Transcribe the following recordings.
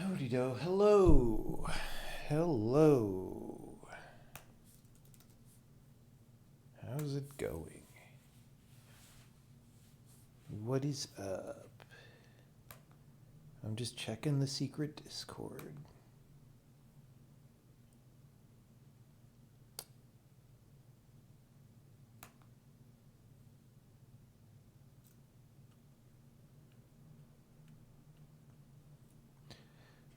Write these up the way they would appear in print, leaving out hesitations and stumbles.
Howdy do. Hello. Hello. How's it going? What is up? I'm just checking the secret Discord.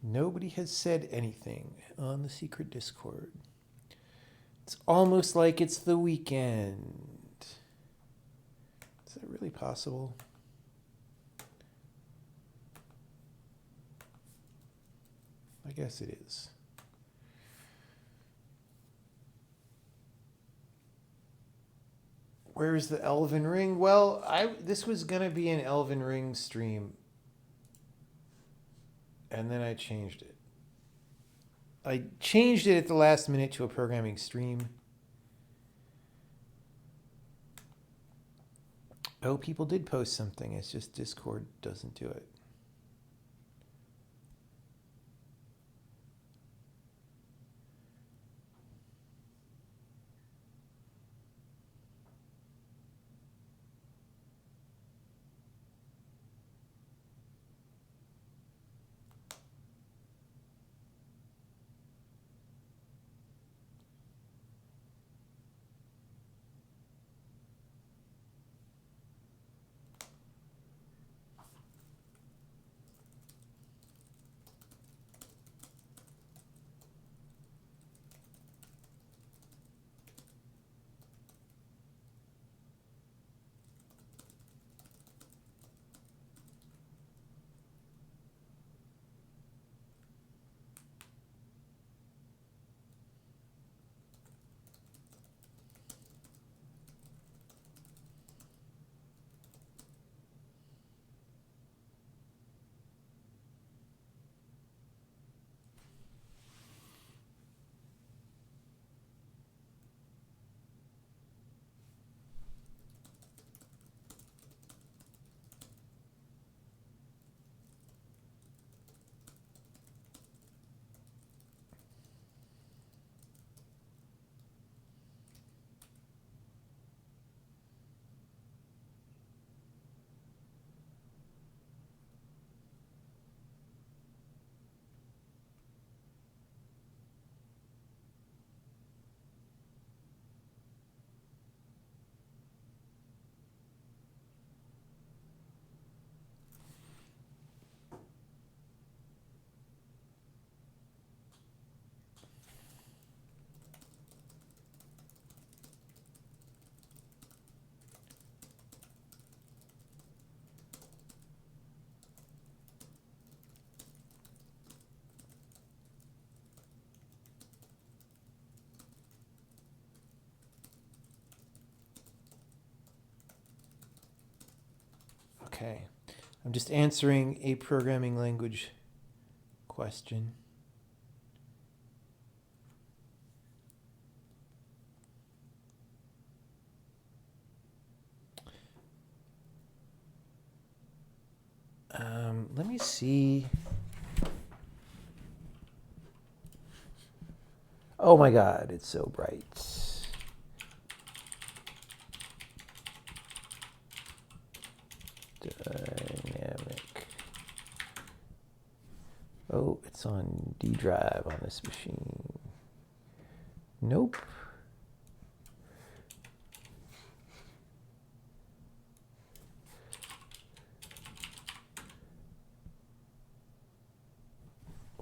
Nobody has said anything on the secret Discord. It's almost like it's the weekend. Is that really possible? I guess it is. Where's the Elven Ring? Well, this was gonna be an Elven Ring stream, and then I changed it. I changed it at the last minute to a programming stream. Oh, people did post something. It's just Discord doesn't do it. Okay. I'm just answering a programming language question. Let me see. Oh my God, it's so bright. Dynamic. Oh, it's on D drive on this machine. Nope.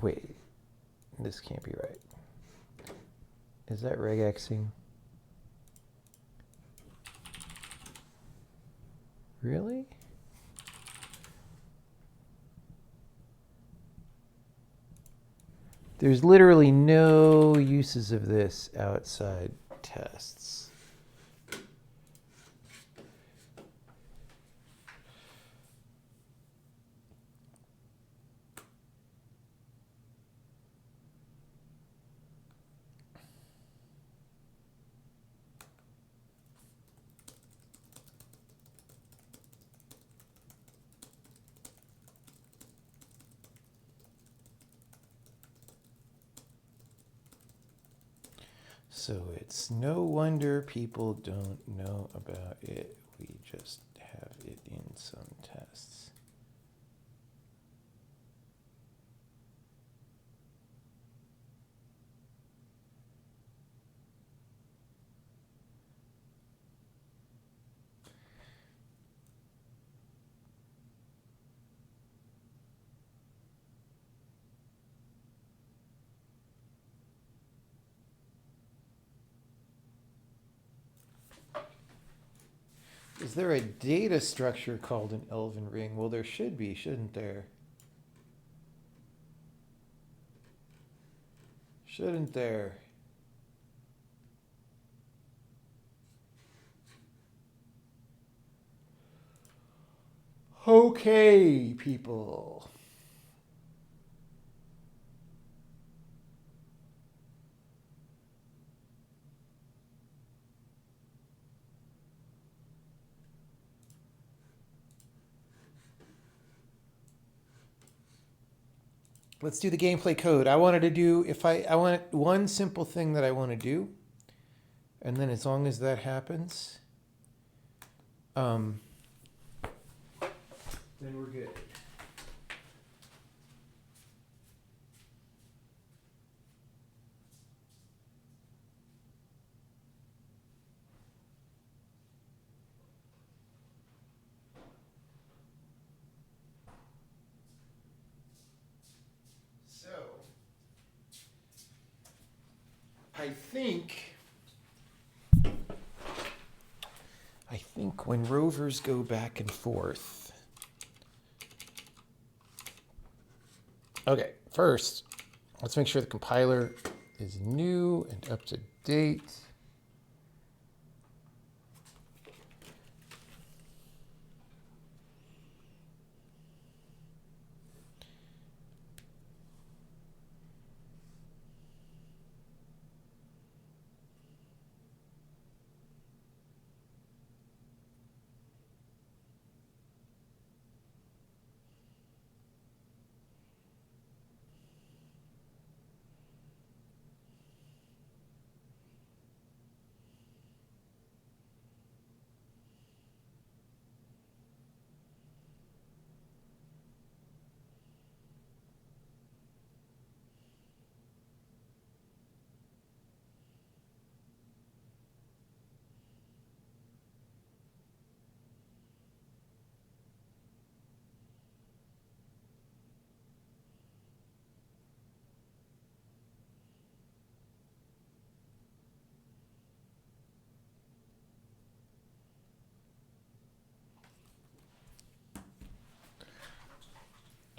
Wait, this can't be right. Is that regexing? Really? There's literally no uses of this outside tests. So it's no wonder people don't know about it. We just have it in some tests. Is there a data structure called an Elven ring? Well, there should be, shouldn't there? Shouldn't there? Okay, people. Let's do the gameplay code. I wanted to do, I want one simple thing that I want to do. And then as long as that happens, then we're good. So, I think when rovers go back and forth. Okay, first, let's make sure the compiler is new and up to date.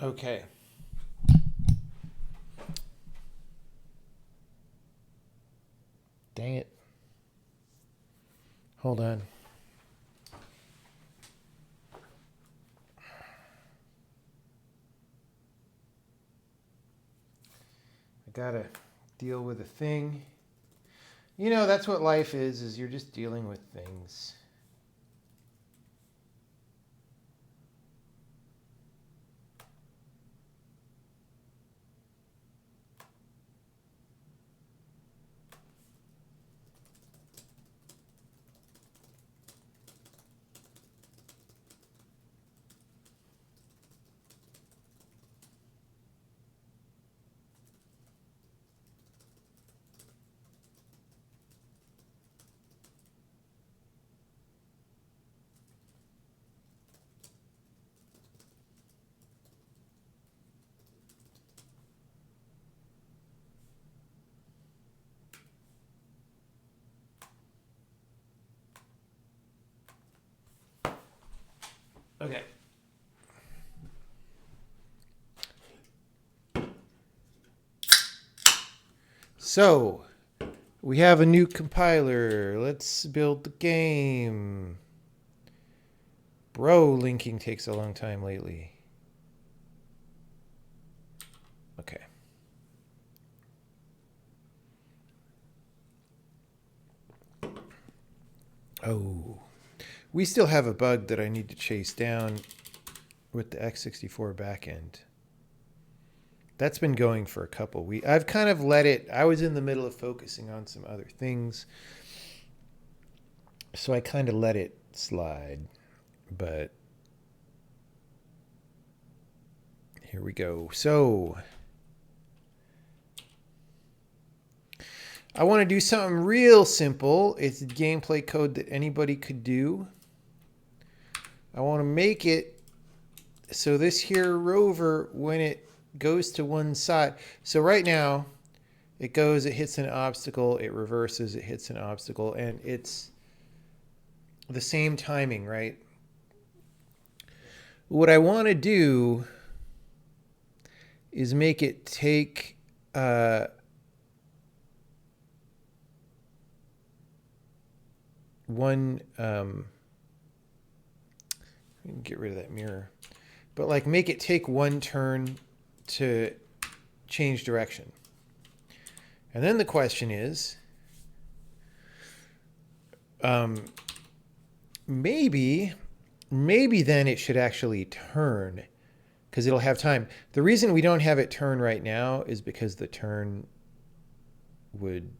Okay. Dang it. Hold on. I gotta deal with a thing. You know, that's what life is you're just dealing with things. Okay. So, we have a new compiler. Let's build the game. Bro, linking takes a long time lately. Okay. Oh. We still have a bug that I need to chase down with the x64 backend. That's been going for a couple weeks. I've kind of let it, I was in the middle of focusing on some other things, so I kind of let it slide. But here we go. So I want to do something real simple. It's gameplay code that anybody could do. I want to make it so this here rover, when it goes to one side. So right now, it goes, it hits an obstacle, it reverses, it hits an obstacle, and it's the same timing, right? What I want to do is make it take one, get rid of that mirror, but like make it take one turn to change direction. And then the question is, maybe then it should actually turn, because it'll have time. The reason we don't have it turn right now is because the turn would,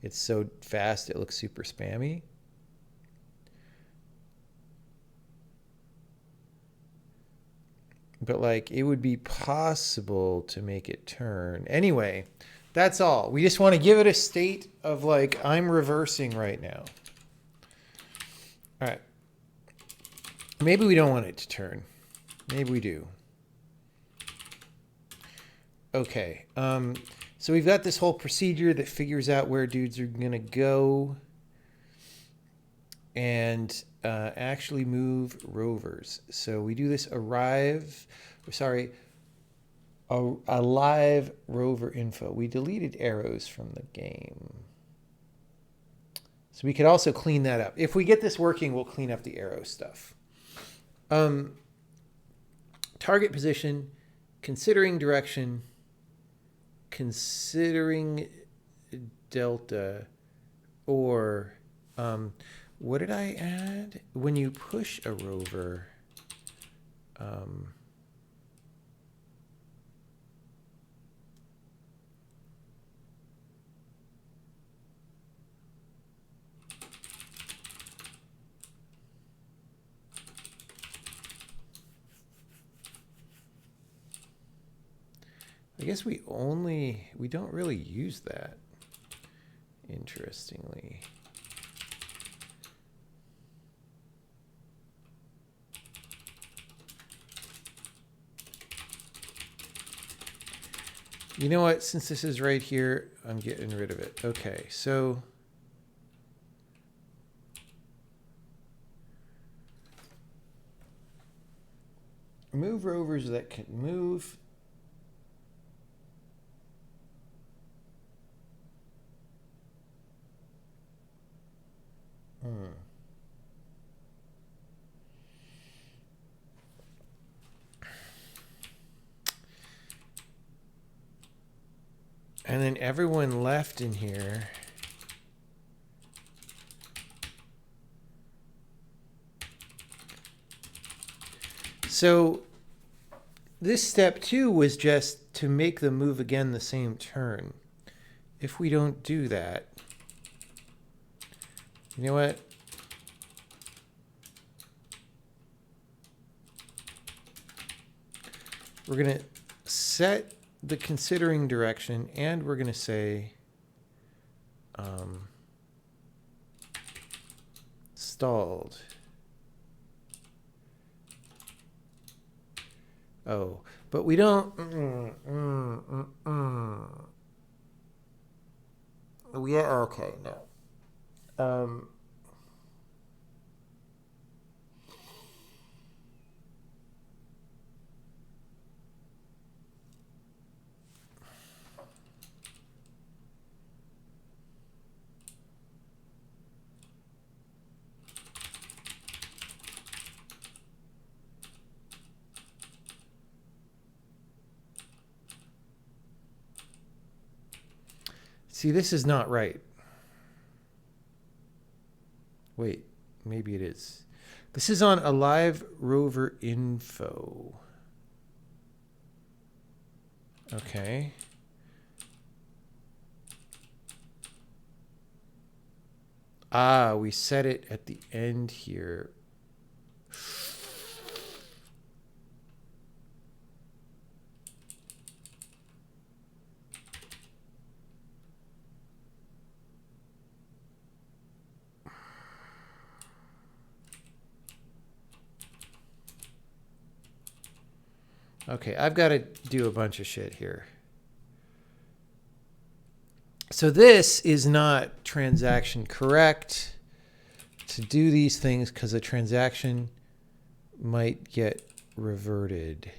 it's so fast it looks super spammy. But like it would be possible to make it turn. Anyway, that's all. We just want to give it a state of like, I'm reversing right now. All right. Maybe we don't want it to turn. Maybe we do. Okay. So we've got this whole procedure that figures out where dudes are going to go and actually move rovers. So we do this alive rover info. We deleted arrows from the game. So we could also clean that up. If we get this working, we'll clean up the arrow stuff. Target position, considering direction, considering delta, or what did I add? When you push a rover, I guess we don't really use that, interestingly. You know what? Since this is right here, I'm getting rid of it. Okay, so move rovers that can move. And then everyone left in here. So this step 2 was just to make them move again the same turn. If we don't do that, you know what? We're going to set the considering direction, and we're going to say stalled. Oh, but we don't. Yeah, okay, no. See, this is not right. Wait, maybe it is. This is on Alive Rover Info. Okay. Ah, we set it at the end here. Okay, I've got to do a bunch of shit here. So this is not transaction correct to do these things because a transaction might get reverted.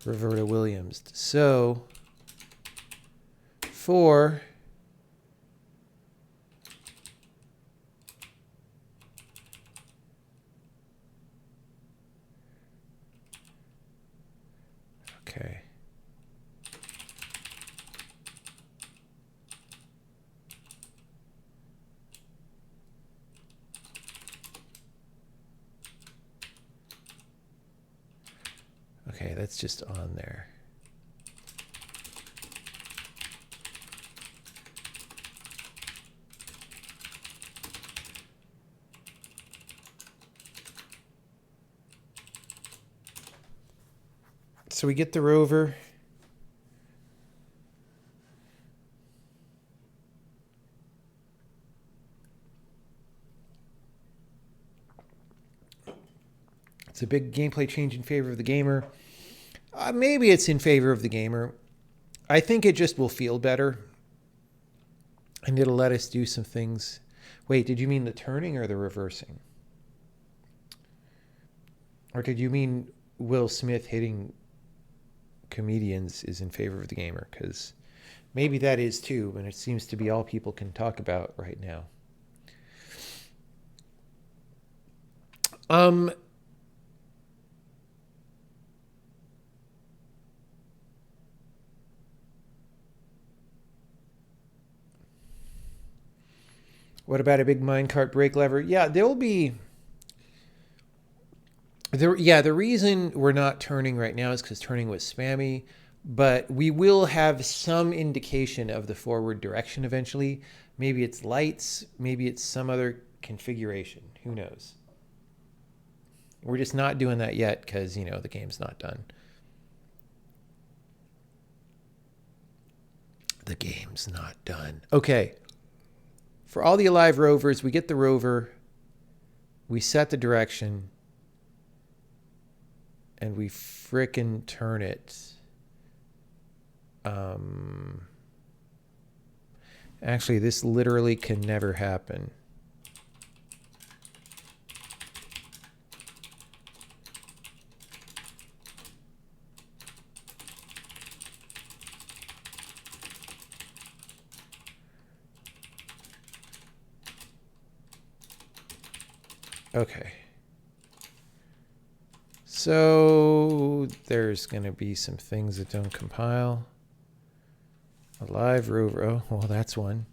Roberta Williams. So for okay. Okay, that's just on there. So we get the rover. It's a big gameplay change in favor of the gamer. Maybe it's in favor of the gamer. I think it just will feel better. And it'll let us do some things. Wait, did you mean the turning or the reversing? Or did you mean Will Smith hitting comedians is in favor of the gamer? Because maybe that is too, and it seems to be all people can talk about right now. What about a big minecart brake lever? Yeah, there'll be... the reason we're not turning right now is because turning was spammy, but we will have some indication of the forward direction eventually. Maybe it's lights, maybe it's some other configuration. Who knows? We're just not doing that yet because, you know, the game's not done. The game's not done. Okay. For all the alive rovers, we get the rover, we set the direction, and we frickin' turn it. Actually, this literally can never happen. Okay. So there's going to be some things that don't compile. Alive rover. Oh, well, that's one.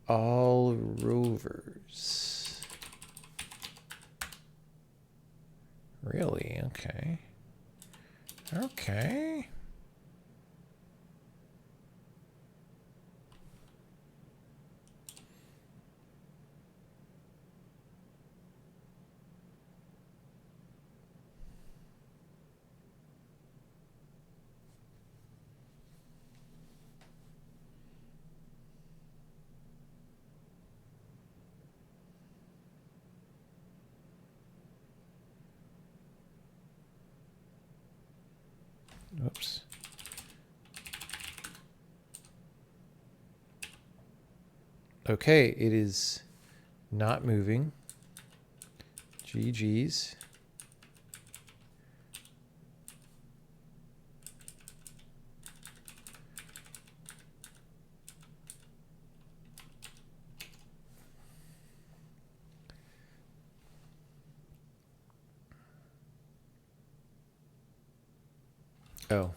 All rovers. Really? Okay. Okay. Oops. Okay, it is not moving. GG's. Oh.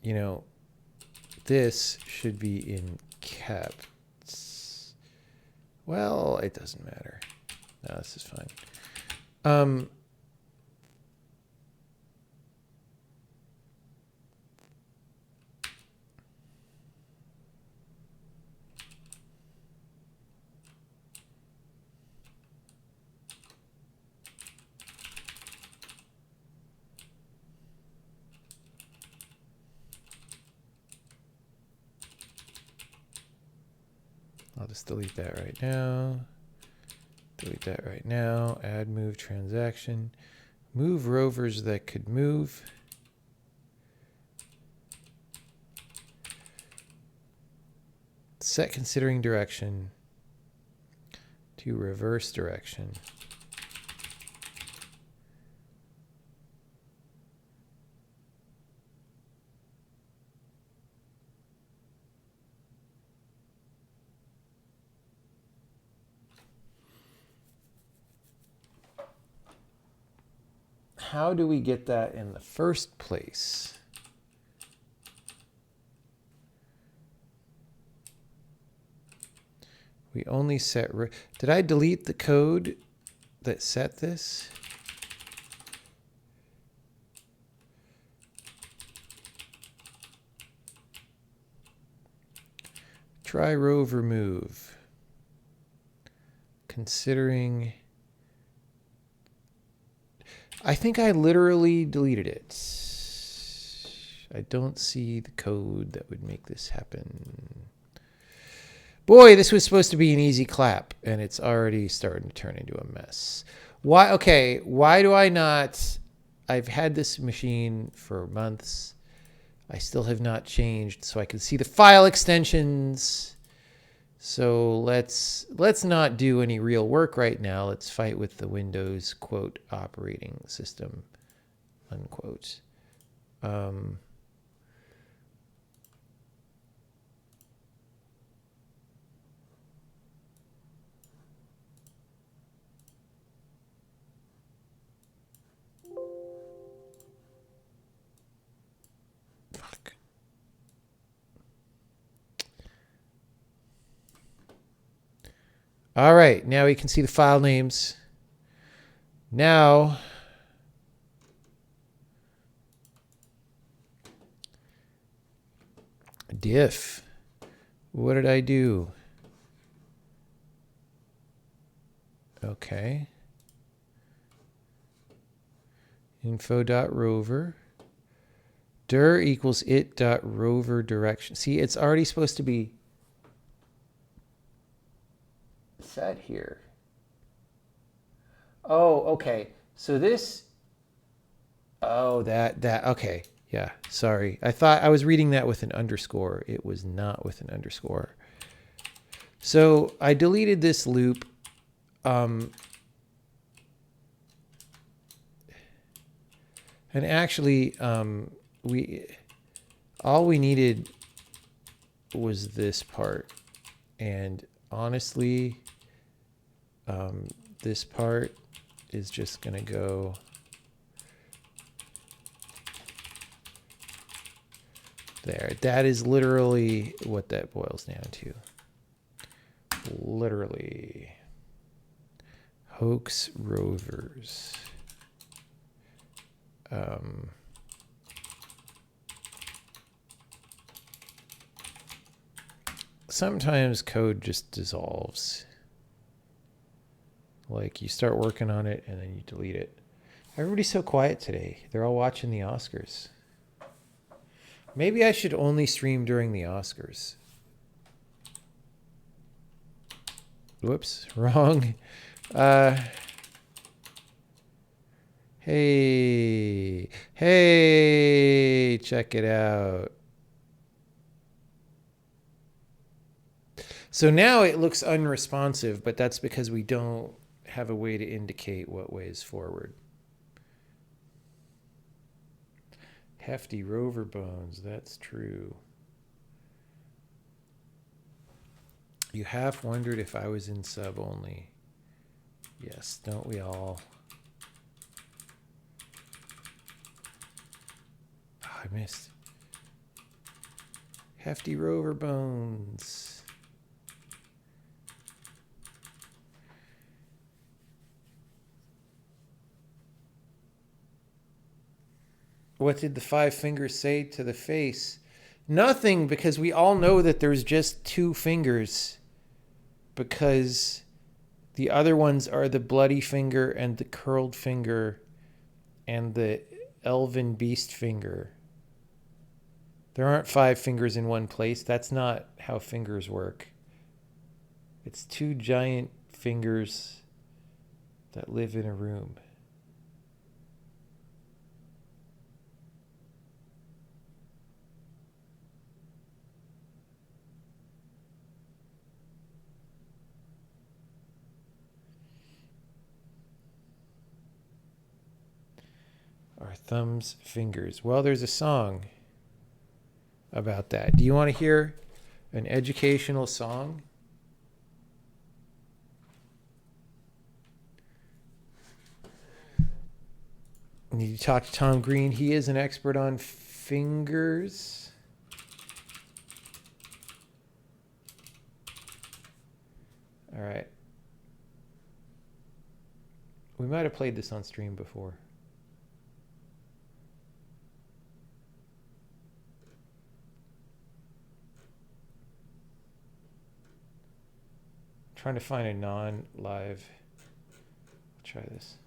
You know, this should be in caps. Well, it doesn't matter. No, this is fine. I'll just delete that right now. Delete that right now. Add move transaction. Move rovers that could move. Set considering direction to reverse direction. How do we get that in the first place? We only set... Did I delete the code that set this? Try rover move. Considering... I think I literally deleted it. I don't see the code that would make this happen. Boy, this was supposed to be an easy clap, and it's already starting to turn into a mess. Why? Okay, why do I not... I've had this machine for months. I still have not changed, so I can see the file extensions. So let's not do any real work right now. Let's fight with the Windows, quote, operating system, unquote. Fuck. All right, now we can see the file names. Now, diff. What did I do? Okay. Info.rover. dir equals it.rover direction. See, it's already supposed to be set here. Oh, okay. So this, oh, that, okay. Yeah, sorry. I thought I was reading that with an underscore. It was not with an underscore. So I deleted this loop. And actually, all we needed was this part. And honestly, this part is just going to go there. That is literally what that boils down to. Literally. Hoax rovers. Sometimes code just dissolves. Like you start working on it and then you delete it. Everybody's so quiet today. They're all watching the Oscars. Maybe I should only stream during the Oscars. Whoops, wrong. Hey, check it out. So now it looks unresponsive, but that's because we don't have a way to indicate what way is forward. Hefty rover bones, that's true. You half wondered if I was in sub only. Yes, don't we all? Oh, I missed. Hefty rover bones. What did the five fingers say to the face? Nothing, because we all know that there's just two fingers. Because the other ones are the bloody finger and the curled finger and the elven beast finger. There aren't five fingers in one place. That's not how fingers work. It's two giant fingers that live in a room. Our thumbs, fingers. Well, there's a song about that. Do you want to hear an educational song? You talk to Tom Green. He is an expert on fingers. All right. We might have played this on stream before. Trying to find a non-live. I'll try this.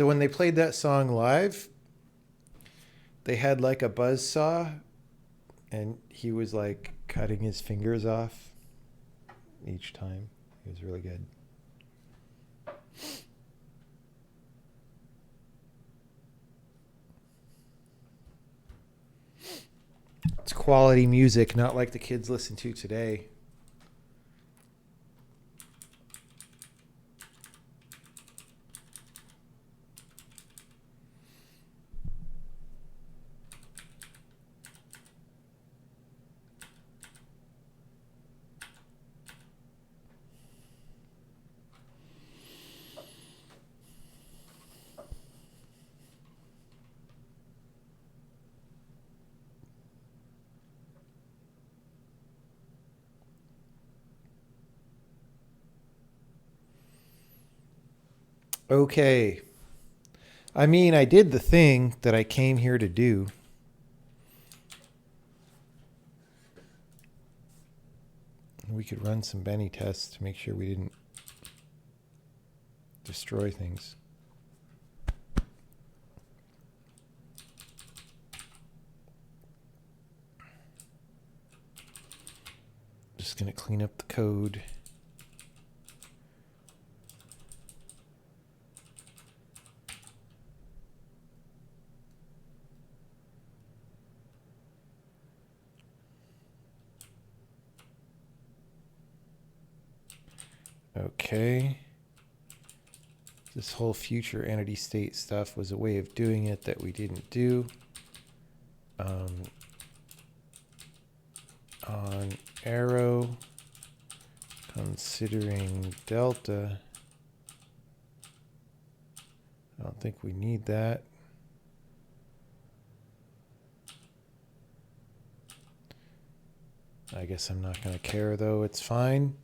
So when they played that song live, they had like a buzz saw, and he was like cutting his fingers off each time. It was really good. It's quality music, not like the kids listen to today. Okay. I mean, I did the thing that I came here to do. We could run some Benny tests to make sure we didn't destroy things. Just going to clean up the code. Okay. This whole future entity state stuff was a way of doing it that we didn't do. On arrow, considering delta, I don't think we need that. I guess I'm not going to care, though. It's fine.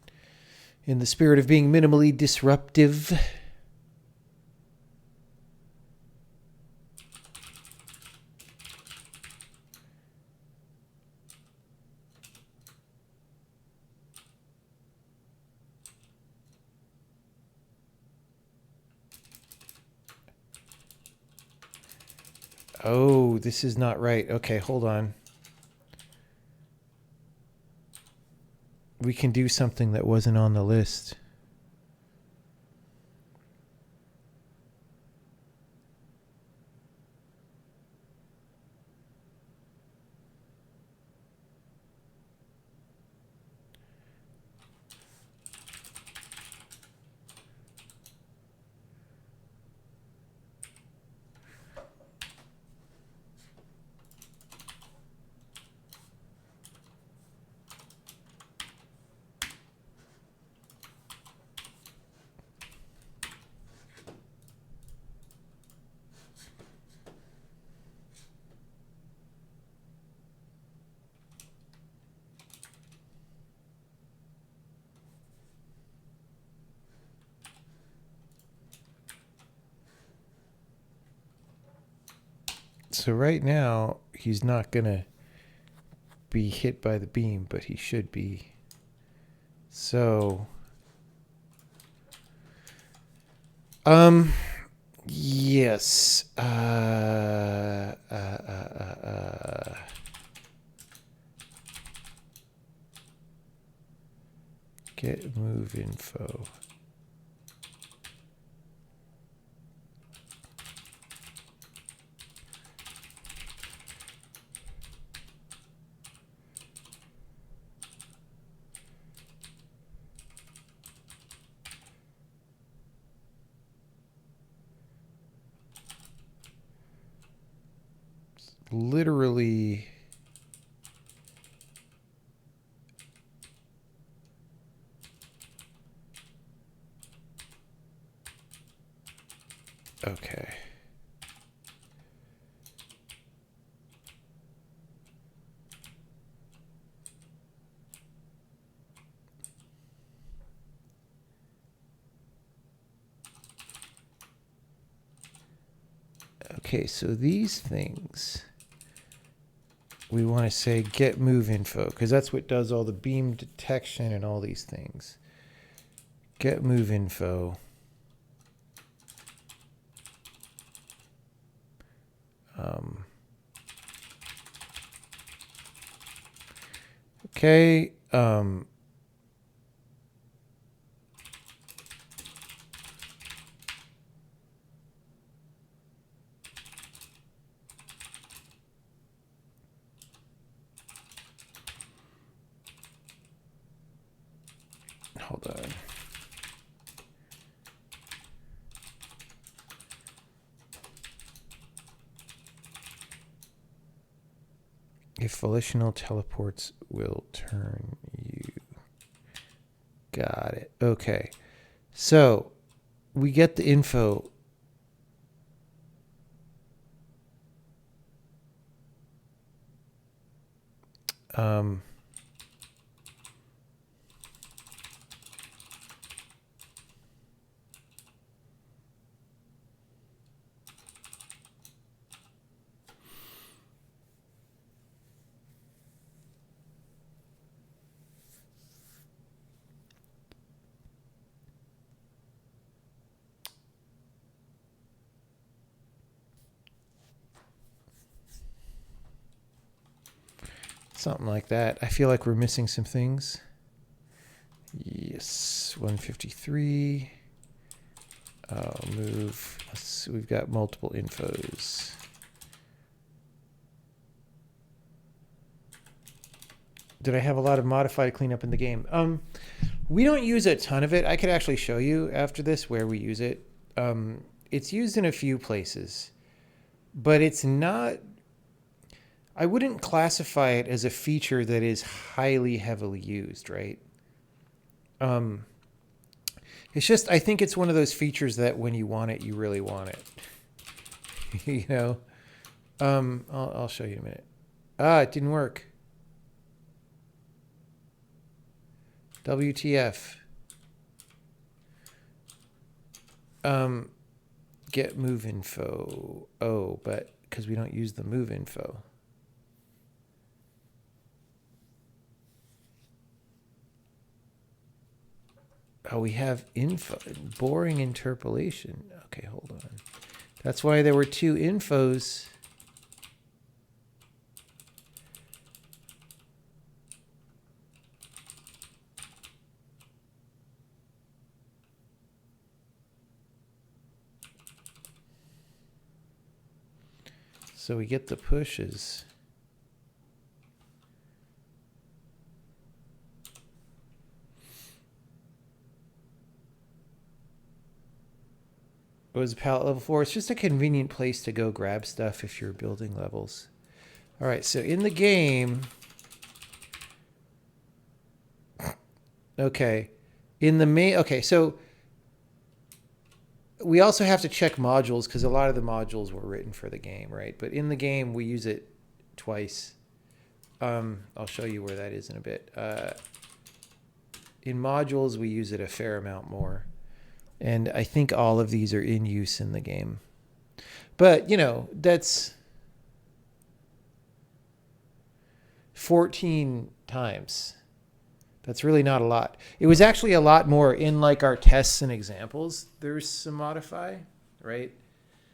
In the spirit of being minimally disruptive. Oh, this is not right. Okay, hold on. We can do something that wasn't on the list. So right now, he's not going to be hit by the beam, but he should be. So, yes. Get move info. Literally okay. Okay, so these things we want to say get move info because that's what does all the beam detection and all these things. Get move info. Okay. Hold on. If volitional teleports will turn you. Got it. Okay. So we get the info. Something like that. I feel like we're missing some things. Yes, 153. I'll move. We've got multiple infos. Did I have a lot of modified cleanup in the game? We don't use a ton of it. I could actually show you after this where we use it. It's used in a few places, but it's not, I wouldn't classify it as a feature that is highly heavily used, right? It's just, I think it's one of those features that when you want it, you really want it. You know? I'll show you in a minute. It didn't work. WTF. Get move info. Oh, but because we don't use the move info. Oh, we have info. Boring interpolation. Okay, hold on. That's why there were two infos. So we get the pushes. It was palette level 4. It's just a convenient place to go grab stuff if you're building levels. All right, so in the game, okay, in the main, okay, so we also have to check modules because a lot of the modules were written for the game, right? But in the game, we use it twice. I'll show you where that is in a bit. In modules, we use it a fair amount more. And I think all of these are in use in the game. But, you know, that's 14 times. That's really not a lot. It was actually a lot more in like our tests and examples. There's some modify, right?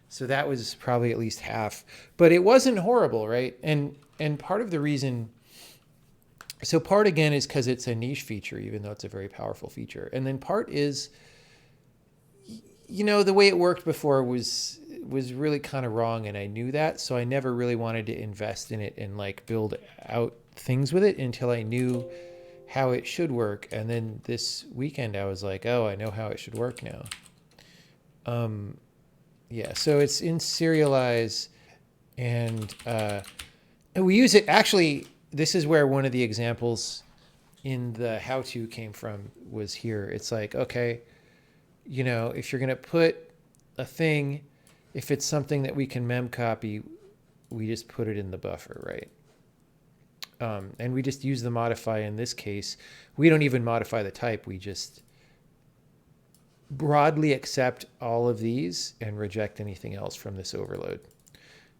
So that was probably at least half. But it wasn't horrible, right? And part of the reason, so part again is because it's a niche feature, even though it's a very powerful feature. And then part is, you know, the way it worked before was really kind of wrong, and I knew that, so I never really wanted to invest in it and like build out things with it until I knew how it should work. And then this weekend I was like, oh, I know how it should work now. Yeah, so it's in serialize, and we use it, actually, this is where one of the examples in the how-to came from, was here. It's like, okay, you know, if you're going to put a thing, if it's something that we can mem copy, we just put it in the buffer, right? And we just use the modify in this case. We don't even modify the type. We just broadly accept all of these and reject anything else from this overload.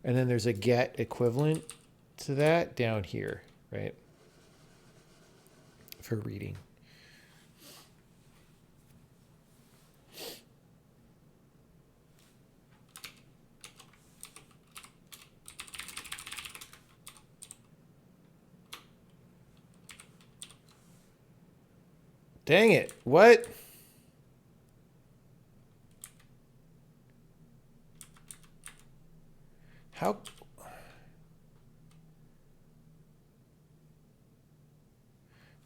And then there's a get equivalent to that down here, right? For reading. Dang it. What? How?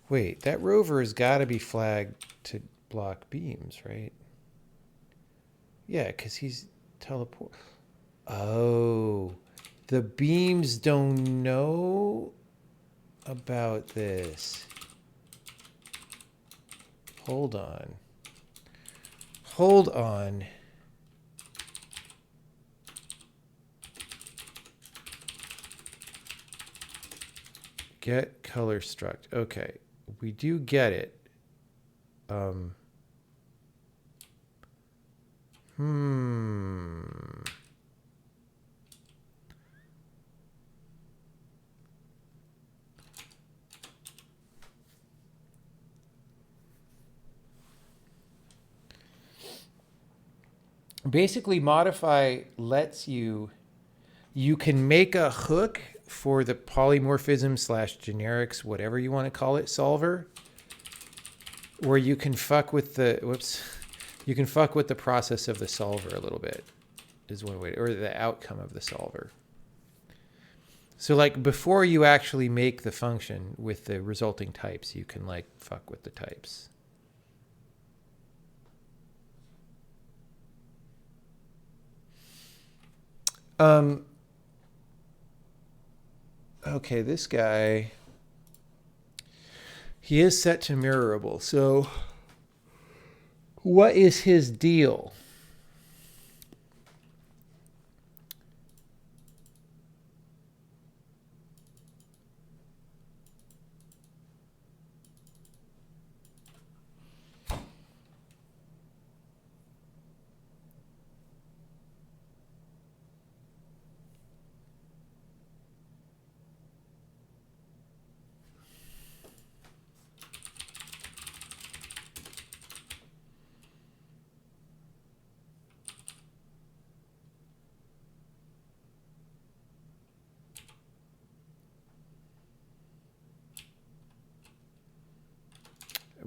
Wait, that rover has got to be flagged to block beams, right? Yeah, because he's teleport. Oh, the beams don't know about this. Hold on. Hold on. Get color struct. Okay, we do get it. Basically, modify lets you can make a hook for the polymorphism / generics, whatever you want to call it, solver, where you can fuck with the, you can fuck with the process of the solver a little bit, is one way, or the outcome of the solver. So like before you actually make the function with the resulting types, you can like fuck with the types. Okay, this guy, he is set to mirrorable. So what is his deal?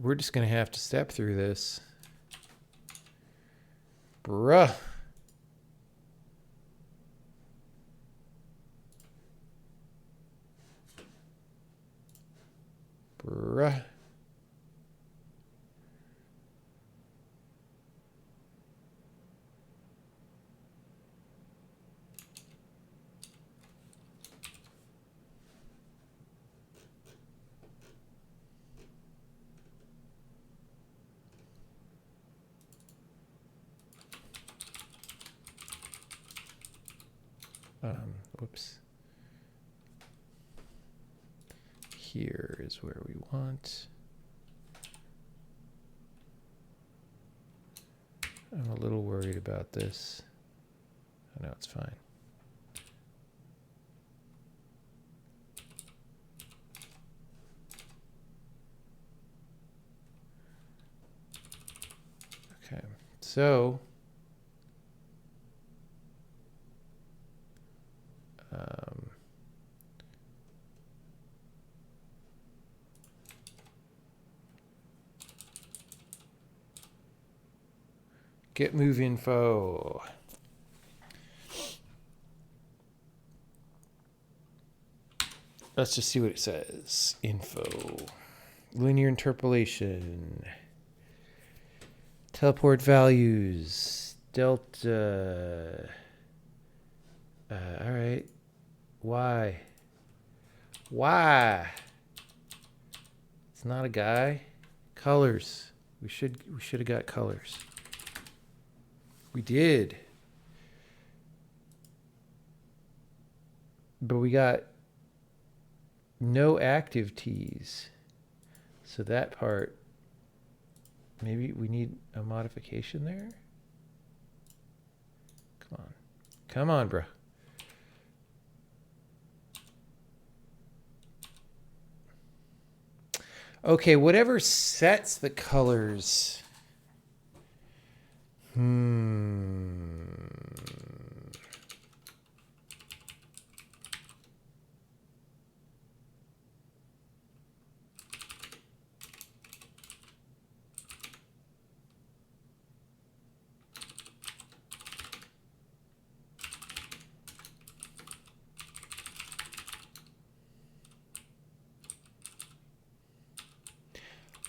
We're just going to have to step through this. Bruh. Bruh. Whoops. Here is where we want. I'm a little worried about this. I know it's fine. Okay, so get move info. Let's just see what it says. Info. Linear interpolation. Teleport values. Delta. All right. Why? Why? It's not a guy. Colors. We should have got colors. We did. But we got no active T's. So that part, maybe we need a modification there. Come on. Come on, bro. Okay, whatever sets the colors.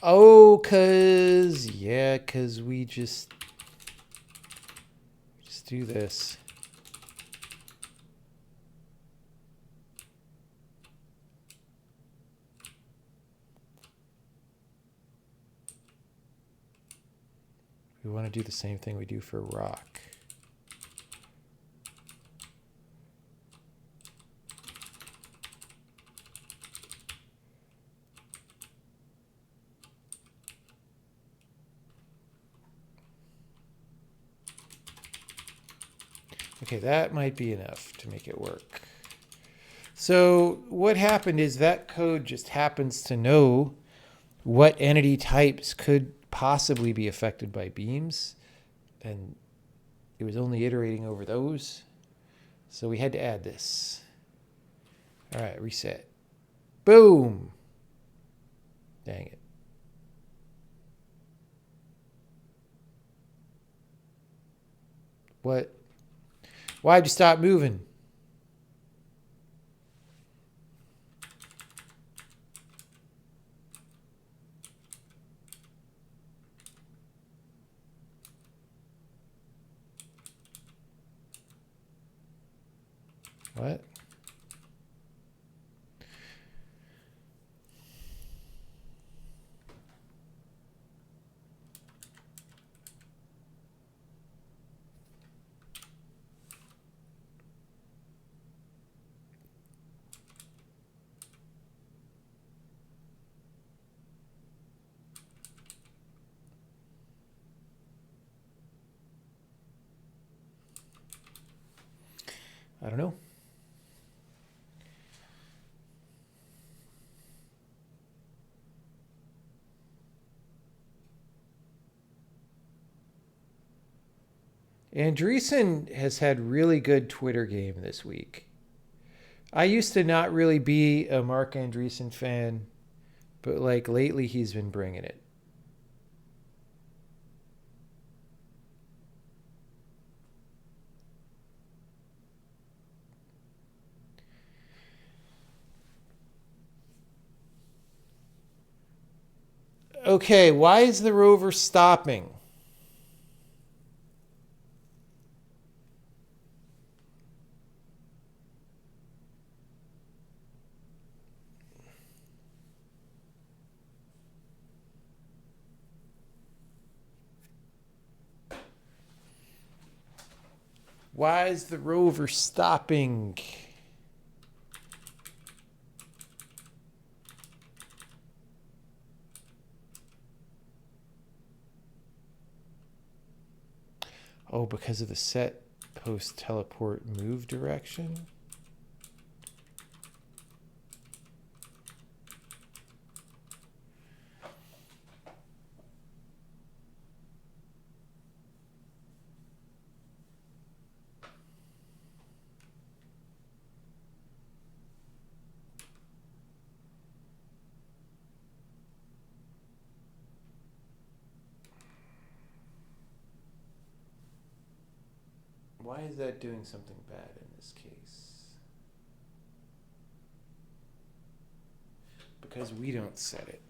Oh, cause we just do this. We want to do the same thing we do for rock. Okay, that might be enough to make it work. So what happened is that code just happens to know what entity types could possibly be affected by beams, and it was only iterating over those. So we had to add this. All right, reset. Boom. Dang it. What? Why'd you stop moving? What? I don't know. Andreessen has had really good Twitter game this week. I used to not really be a Mark Andreessen fan, but like lately he's been bringing it. Okay, why is the rover stopping? Why is the rover stopping? Oh, because of the set post teleport move direction? Why is that doing something bad in this case? Because we don't set it.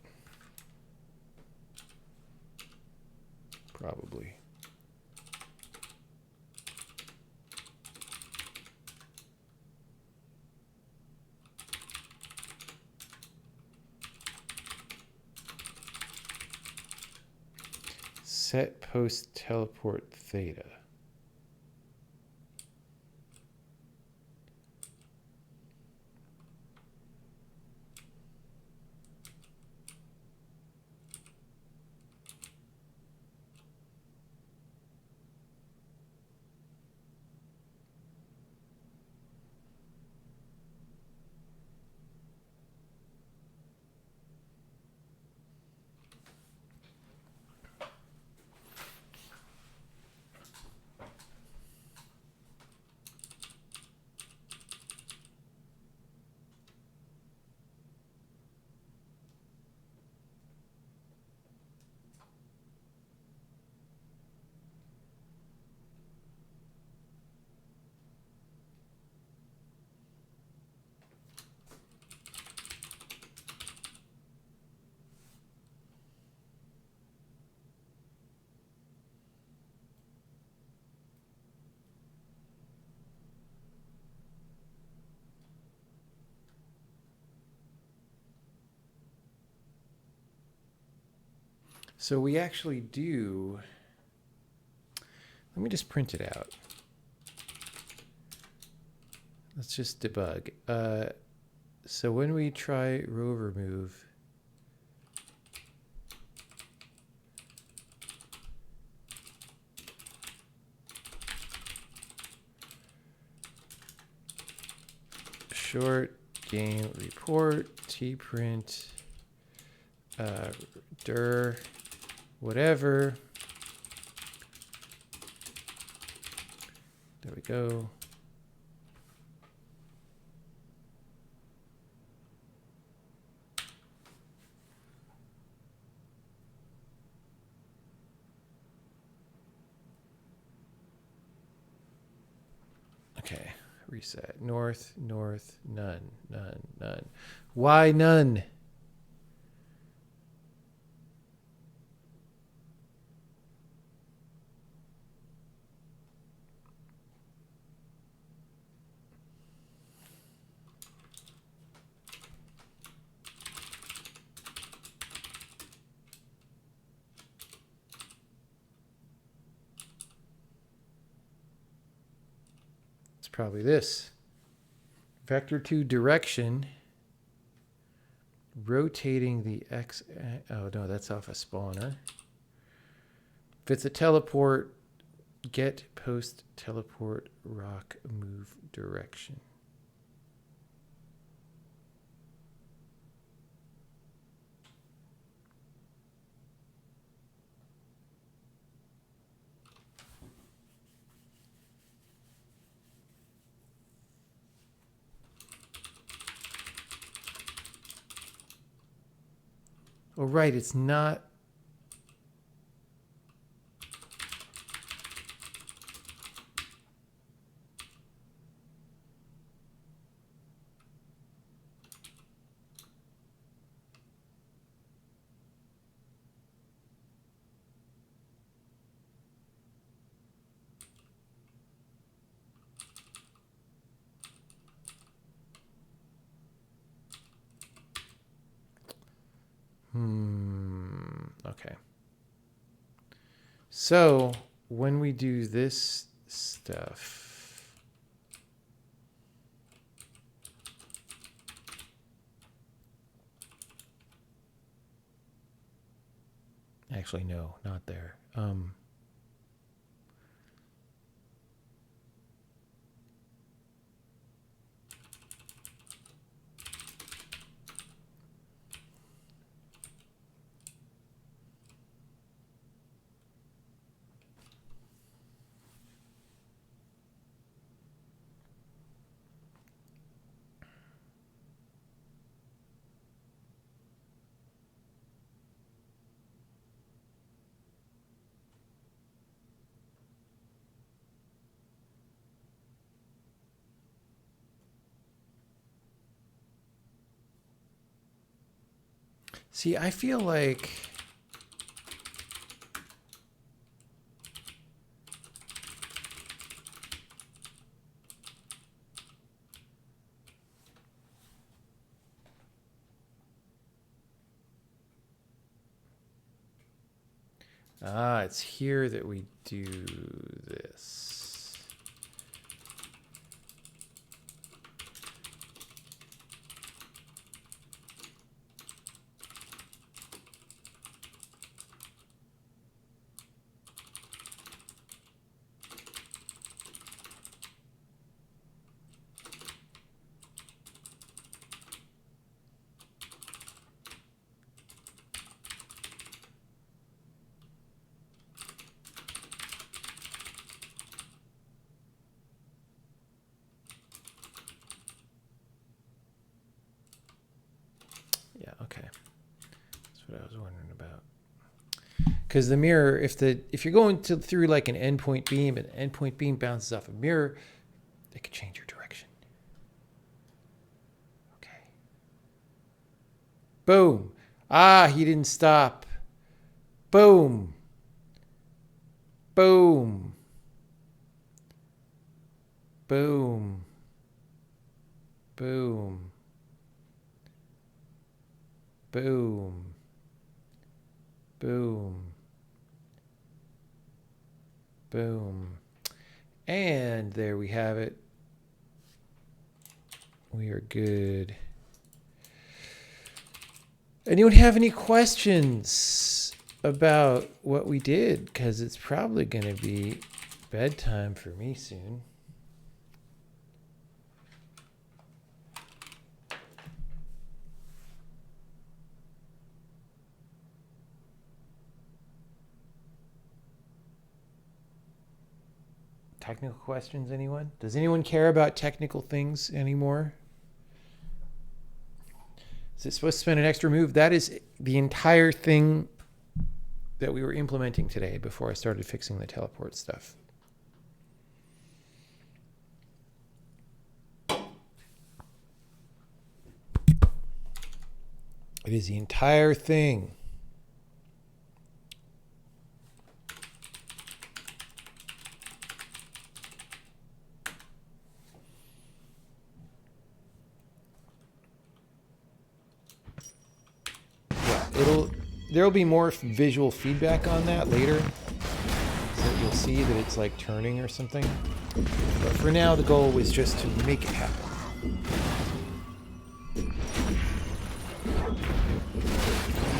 Probably. Set post teleport theta. So we actually do. Let me just print it out. Let's just debug. So when we try rover move, short game report tprint dir whatever. There we go. reset. North, north, none, none, none. Why none? It's probably this. Vector to direction. Rotating the X. Oh, no, that's off a spawner. If it's a teleport, get post teleport rock move direction. Oh, right. It's not. Okay. So when we do this stuff, actually, no, not there. See, I feel like it's here that we do this. Yeah, okay. That's what I was wondering about. Because the mirror, if you're going through like an endpoint beam, and an endpoint beam bounces off a mirror, it could change your direction. Okay. Boom. Ah, he didn't stop. Boom. Boom. Boom. Boom. Boom. Boom. Boom. And there we have it. We are good. Anyone have any questions about what we did? Because it's probably going to be bedtime for me soon. Technical questions, anyone? Does anyone care about technical things anymore? Is it supposed to spend an extra move? That is the entire thing that we were implementing today before I started fixing the teleport stuff. It is the entire thing. Yeah, there'll be more visual feedback on that later. So that you'll see that it's like turning or something. But for now, the goal was just to make it happen.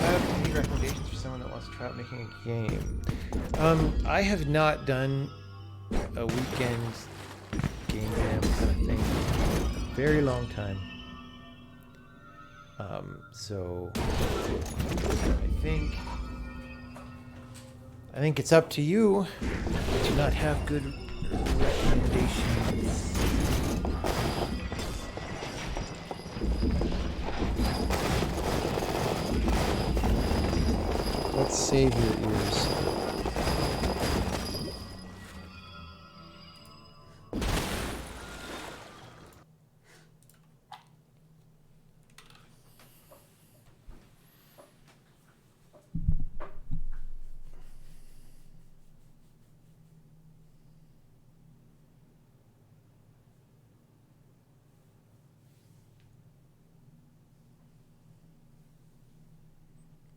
Have any recommendations for someone that wants to try out making a game? I have not done a weekend game jam kind of thing in a very long time. So I think it's up to you. I do not have good recommendations. Let's save your ears.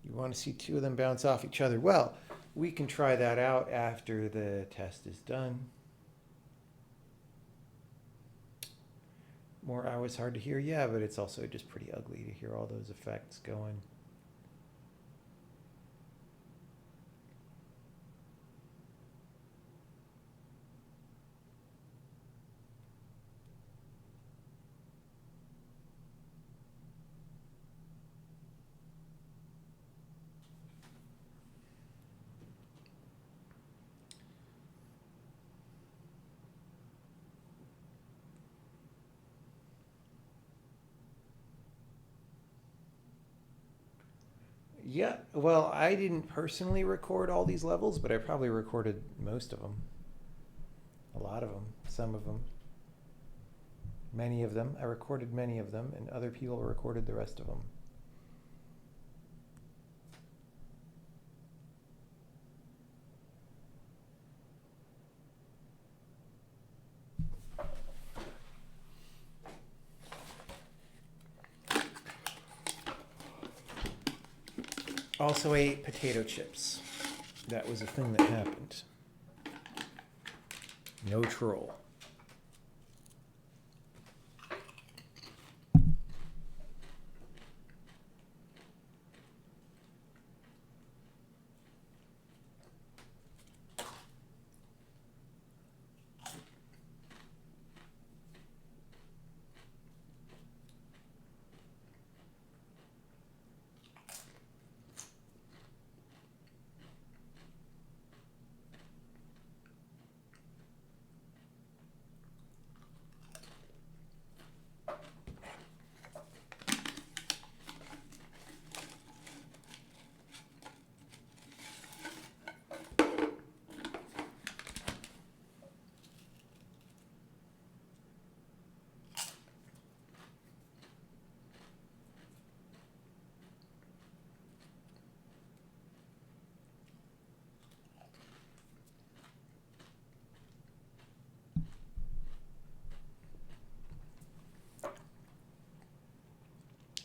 You want to see two of them bounce off each other? Well, we can try that out after the test is done. More hours hard to hear, yeah, but it's also just pretty ugly to hear all those effects going. Yeah, well, I didn't personally record all these levels, but I probably recorded most of them. A lot of them, some of them. Many of them. I recorded many of them, and other people recorded the rest of them. Also ate potato chips. That was a thing that happened. No troll.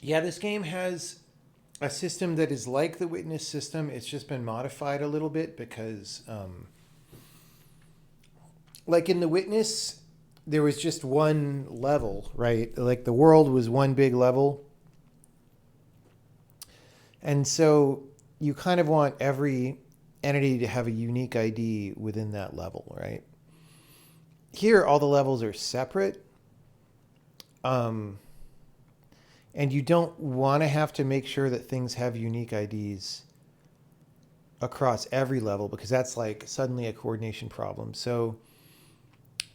Yeah, this game has a system that is like the witness system. It's just been modified a little bit because, like in the witness, there was just one level, right? Like the world was one big level. And so you kind of want every entity to have a unique ID within that level, right? Here, all the levels are separate. And you don't want to have to make sure that things have unique IDs across every level because that's like suddenly a coordination problem. So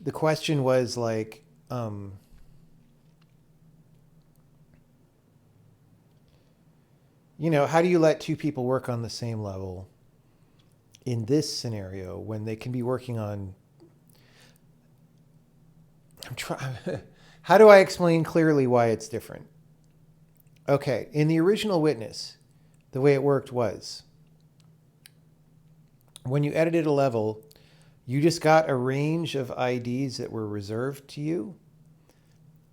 the question was like, you know, how do you let two people work on the same level in this scenario when they can be working on... I'm trying... How do I explain clearly why it's different? Okay, in the original witness, the way it worked was when you edited a level, you just got a range of IDs that were reserved to you.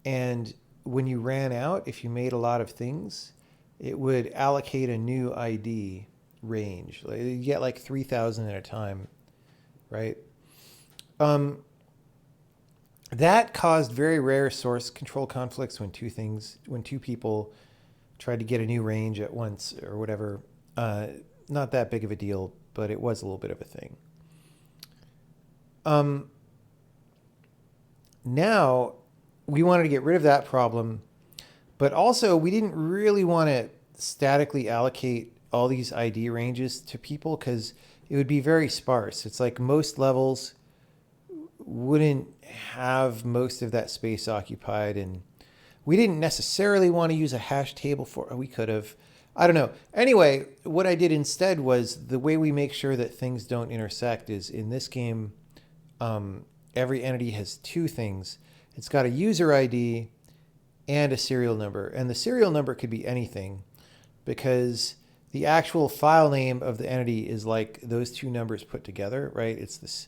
And when you ran out, if you made a lot of things, it would allocate a new ID range. You get like 3,000 at a time, right? That caused very rare source control conflicts when two people tried to get a new range at once or whatever. Not that big of a deal, but it was a little bit of a thing. Now we wanted to get rid of that problem, but also we didn't really want to statically allocate all these ID ranges to people because it would be very sparse. It's like most levels wouldn't have most of that space occupied, and we didn't necessarily want to use a hash table for it. We could have. I don't know. Anyway, what I did instead was the way we make sure that things don't intersect is in this game, every entity has two things. It's got a user ID and a serial number. And the serial number could be anything because the actual file name of the entity is like those two numbers put together, right? It's this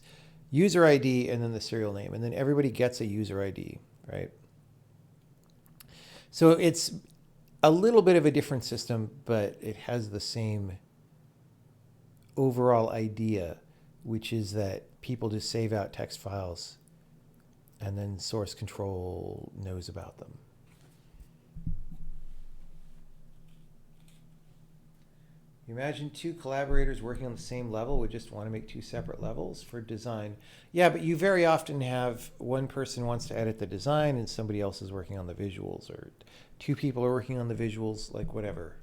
user ID and then the serial name. And then everybody gets a user ID, right? So it's a little bit of a different system, but it has the same overall idea, which is that people just save out text files and then source control knows about them. You imagine two collaborators working on the same level would just want to make two separate levels for design. Yeah, but you very often have one person wants to edit the design and somebody else is working on the visuals, or two people are working on the visuals, like whatever.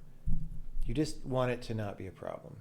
You just want it to not be a problem.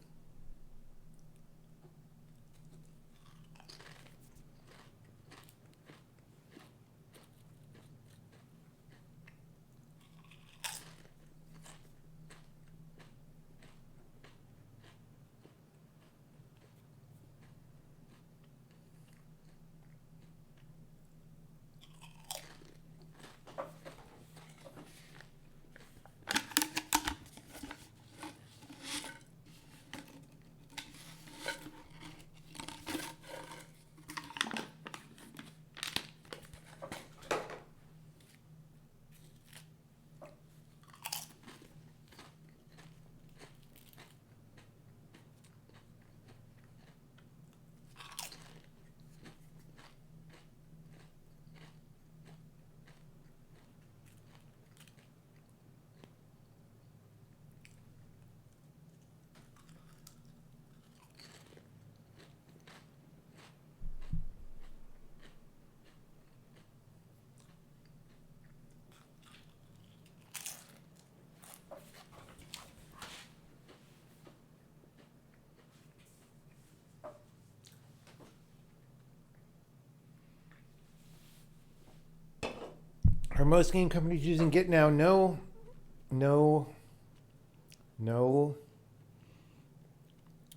Are most game companies using Git now? No.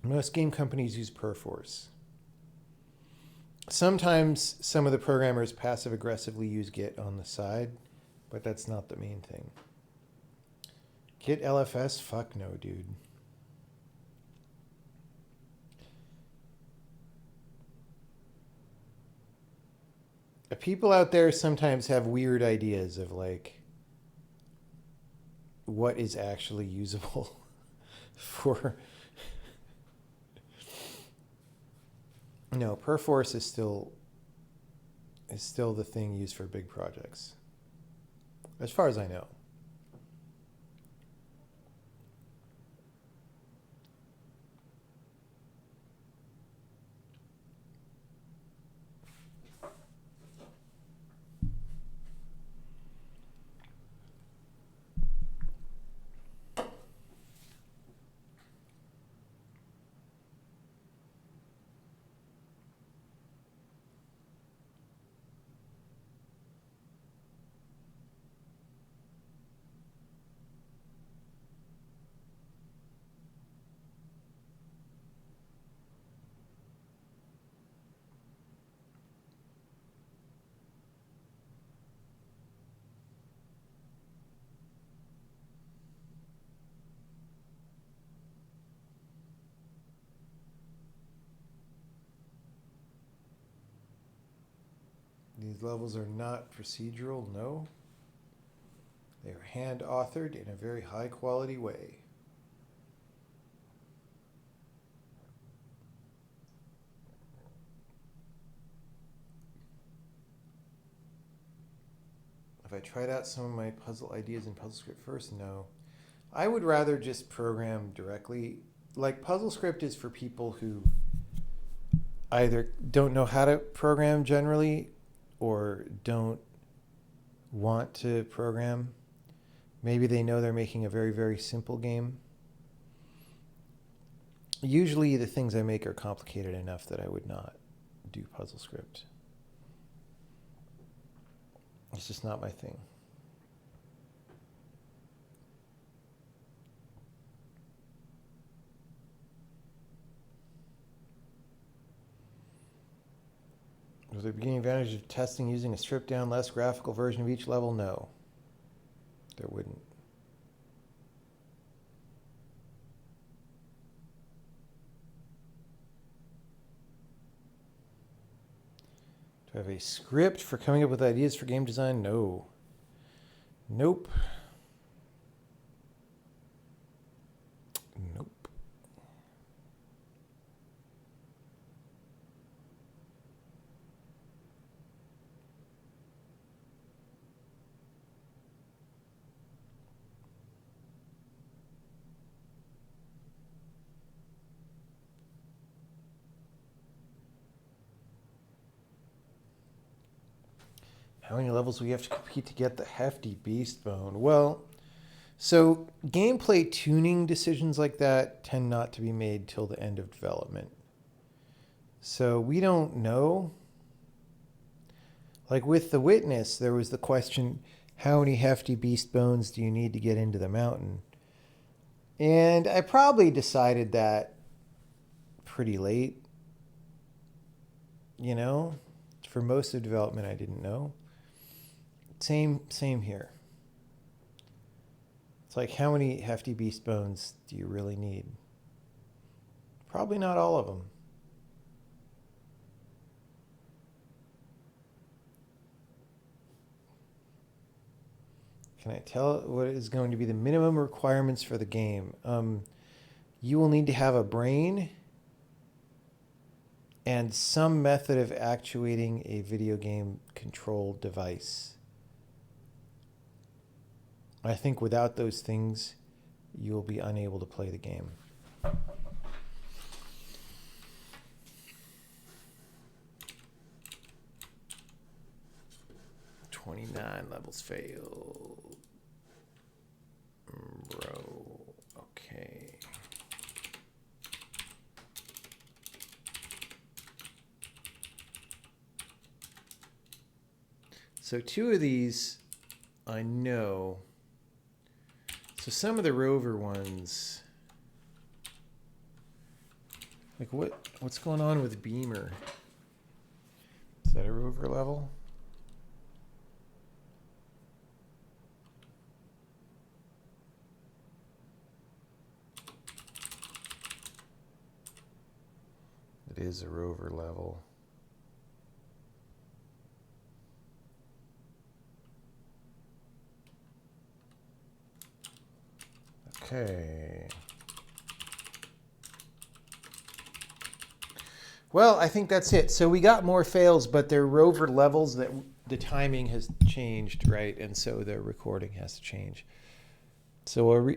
Most game companies use Perforce. Sometimes some of the programmers passive aggressively use Git on the side, but that's not the main thing. Git LFS? Fuck no, dude. People out there sometimes have weird ideas of like what is actually usable for. No, Perforce is still the thing used for big projects, as far as I know. These levels are not procedural, no. They are hand-authored in a very high-quality way. Have I tried out some of my puzzle ideas in PuzzleScript first? No. I would rather just program directly. Like, PuzzleScript is for people who either don't know how to program generally or don't want to program. Maybe they know they're making a very, very simple game. Usually the things I make are complicated enough that I would not do PuzzleScript. It's just not my thing. Was there a beginning advantage of testing using a stripped down, less graphical version of each level? No. There wouldn't. Do I have a script for coming up with ideas for game design? No. Nope. Nope. How many levels do we have to complete to get the hefty beast bone? Well, so gameplay tuning decisions like that tend not to be made till the end of development. So we don't know. Like with The Witness, there was the question, how many hefty beast bones do you need to get into the mountain? And I probably decided that pretty late. You know, for most of development, I didn't know. Same here. It's like, how many hefty beast bones do you really need? Probably not all of them. Can I tell what is going to be the minimum requirements for the game? You will need to have a brain and some method of actuating a video game control device. I think without those things, you'll be unable to play the game. 29 levels failed. Bro, okay. So 2 of these I know. So some of the rover ones, like what's going on with Beamer? Is that a rover level? It is a rover level. Okay. Well, I think that's it. So we got more fails, but they're rover levels that the timing has changed, right? And so the recording has to change. So we'll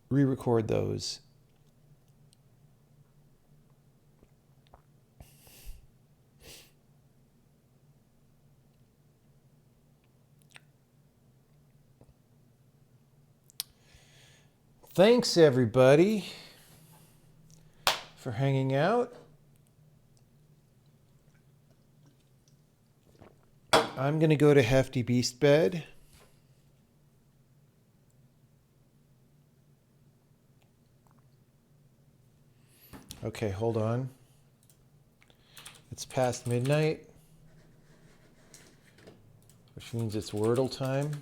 re-record those. Thanks, everybody, for hanging out. I'm going to go to Hefty Beast Bed. Okay, hold on. It's past midnight, which means it's Wordle time.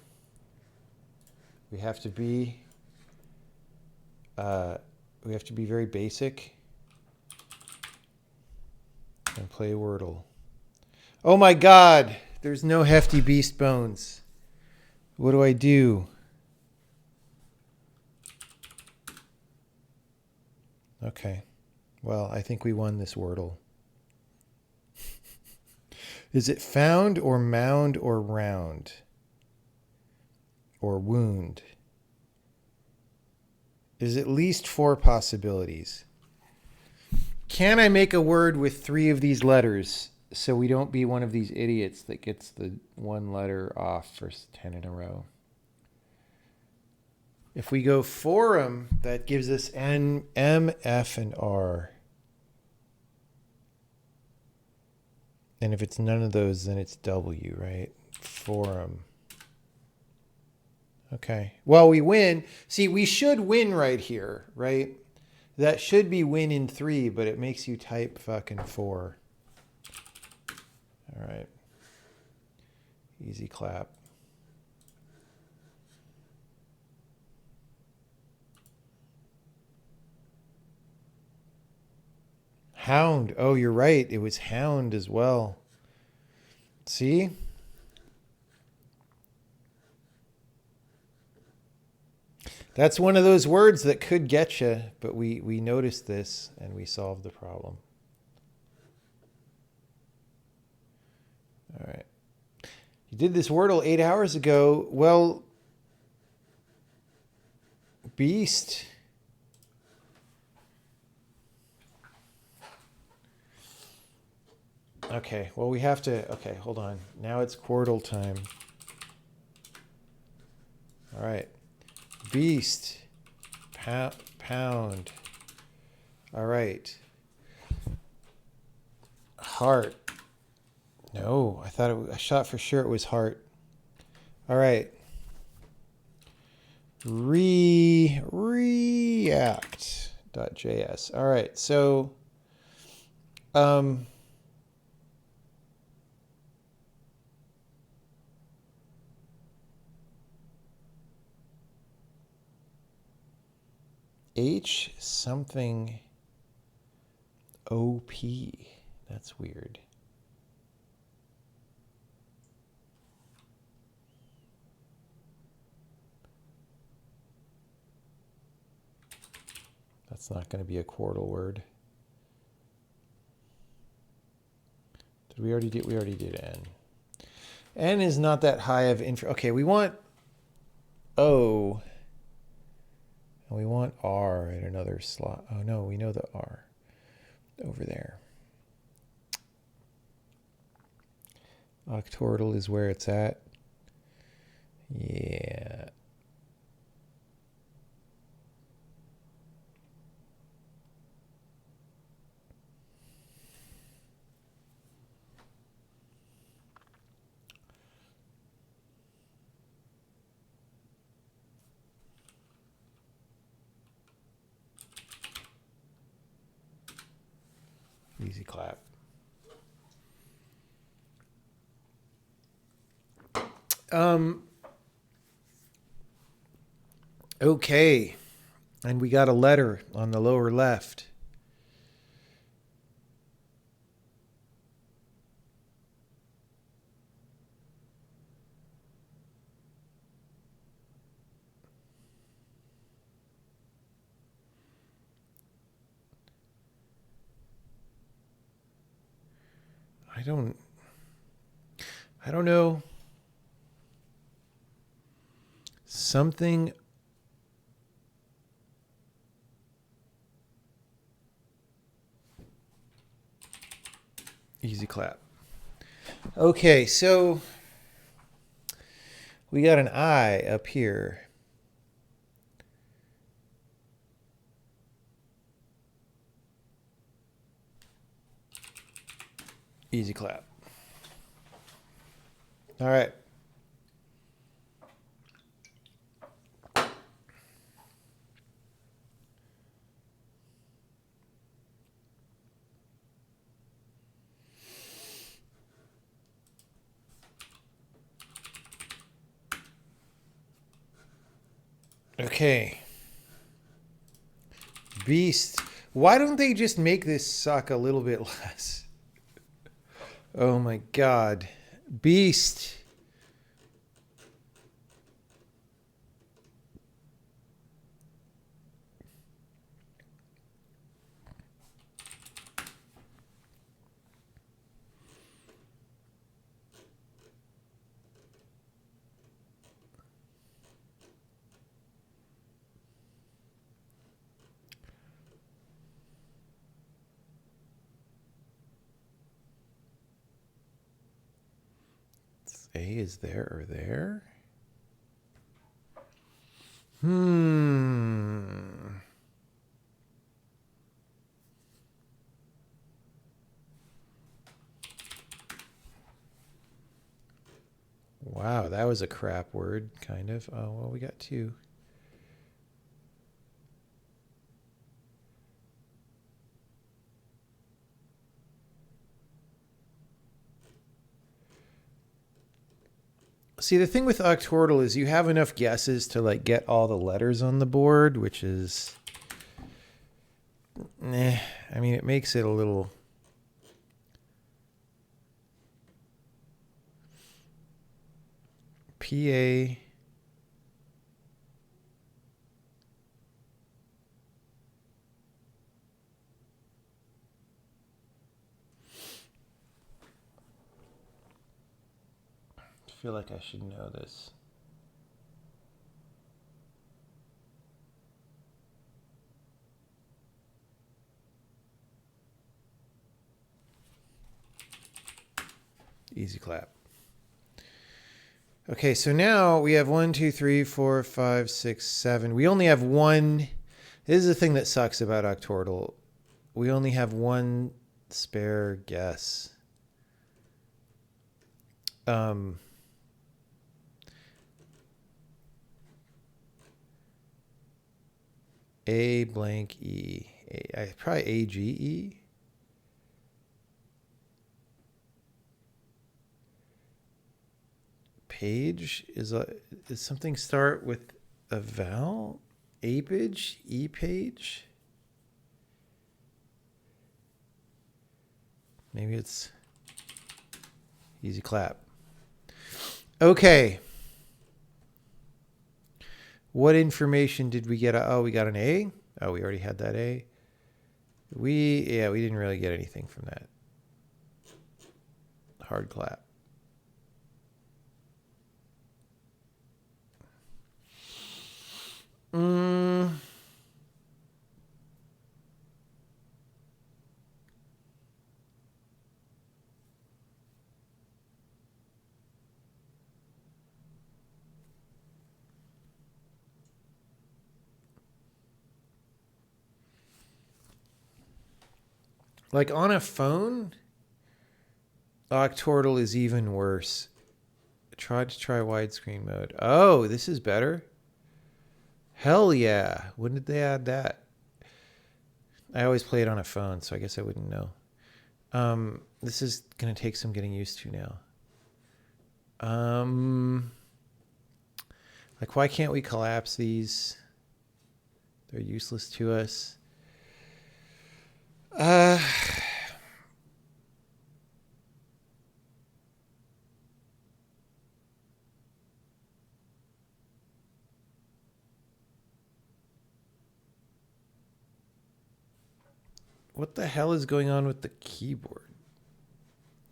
We have to be very basic and play Wordle. Oh my God, There's no hefty beast bones. What do I do? Okay. Well, I think we won this Wordle. Is it found or mound or round? Or wound? There's at least 4 possibilities. Can I make a word with 3 of these letters so we don't be one of these idiots that gets the 1 letter off for 10 in a row? If we go forum, that gives us N, M, F, and R. And if it's none of those, then it's W, right? Forum. Okay. Well, we win. See, we should win right here, right? That should be win in 3, but it makes you type fucking 4. All right. Easy clap. Hound. Oh, you're right. It was hound as well. See? That's one of those words that could get you, but we noticed this and we solved the problem. All right. You did this Wordle 8 hours ago. Well, beast. Okay, well, we have to... Okay, hold on. Now it's Wordle time. All right. Beast. Pound. All right. Heart. No, I thought I shot for sure it was heart. All right. React.js. All right, so H something OP. That's weird. That's not going to be a Wordle word. Did we already did? We already did N. N is not that high of info. Okay, we want O. And we want R in another slot. Oh no, we know the R over there. Octordle is where it's at. Yeah. Easy clap. Okay. And we got a letter on the lower left. I don't know. Something. Easy clap. Okay, so we got an I up here. Easy clap. All right. Okay. Beast. Why don't they just make this suck a little bit less? Oh my God. Beast. A is there or there? Wow, that was a crap word, kind of. Oh, well, we got two. See, the thing with octordal is you have enough guesses to like get all the letters on the board, which is, I mean, it makes it a little. PA. I feel like I should know this. Easy clap. Okay, so now we have 1, 2, 3, 4, 5, 6, 7. We only have one. This is the thing that sucks about octordal. We only have one spare guess. A blank E. Probably AGE. Page is something start with a vowel? A-page? E-page? Maybe it's easy clap. Okay. What information did we get? Oh, we got an A. Oh, we already had that A. We didn't really get anything from that. Hard clap. Like on a phone, octordal is even worse. Try widescreen mode. Oh, this is better. Hell yeah. When did they add that? I always play it on a phone, so I guess I wouldn't know. This is going to take some getting used to now. Like, why can't we collapse these? They're useless to us. What the hell is going on with the keyboard?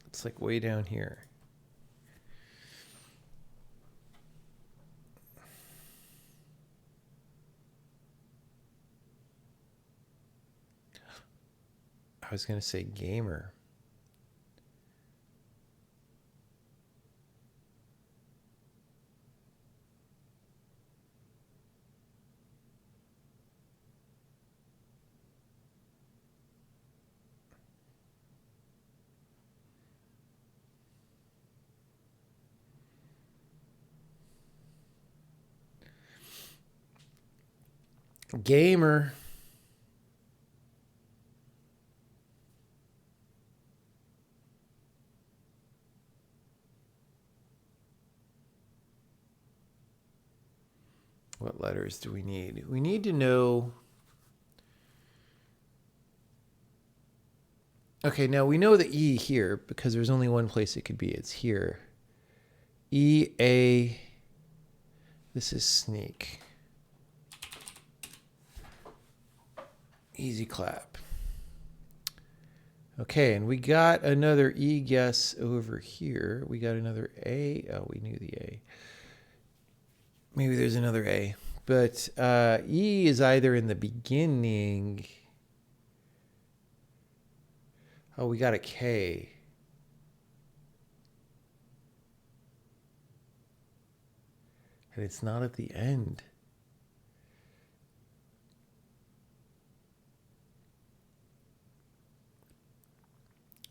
It's like way down here. I was going to say gamer. Gamer. What letters do we need? We need to know. Okay, now we know the E here because there's only one place it could be. It's here. E-A. This is sneak. Easy clap. Okay, and we got another E guess over here. We got another A. Oh, we knew the A. Maybe there's another A. But E is either in the beginning. Oh, we got a K. And it's not at the end.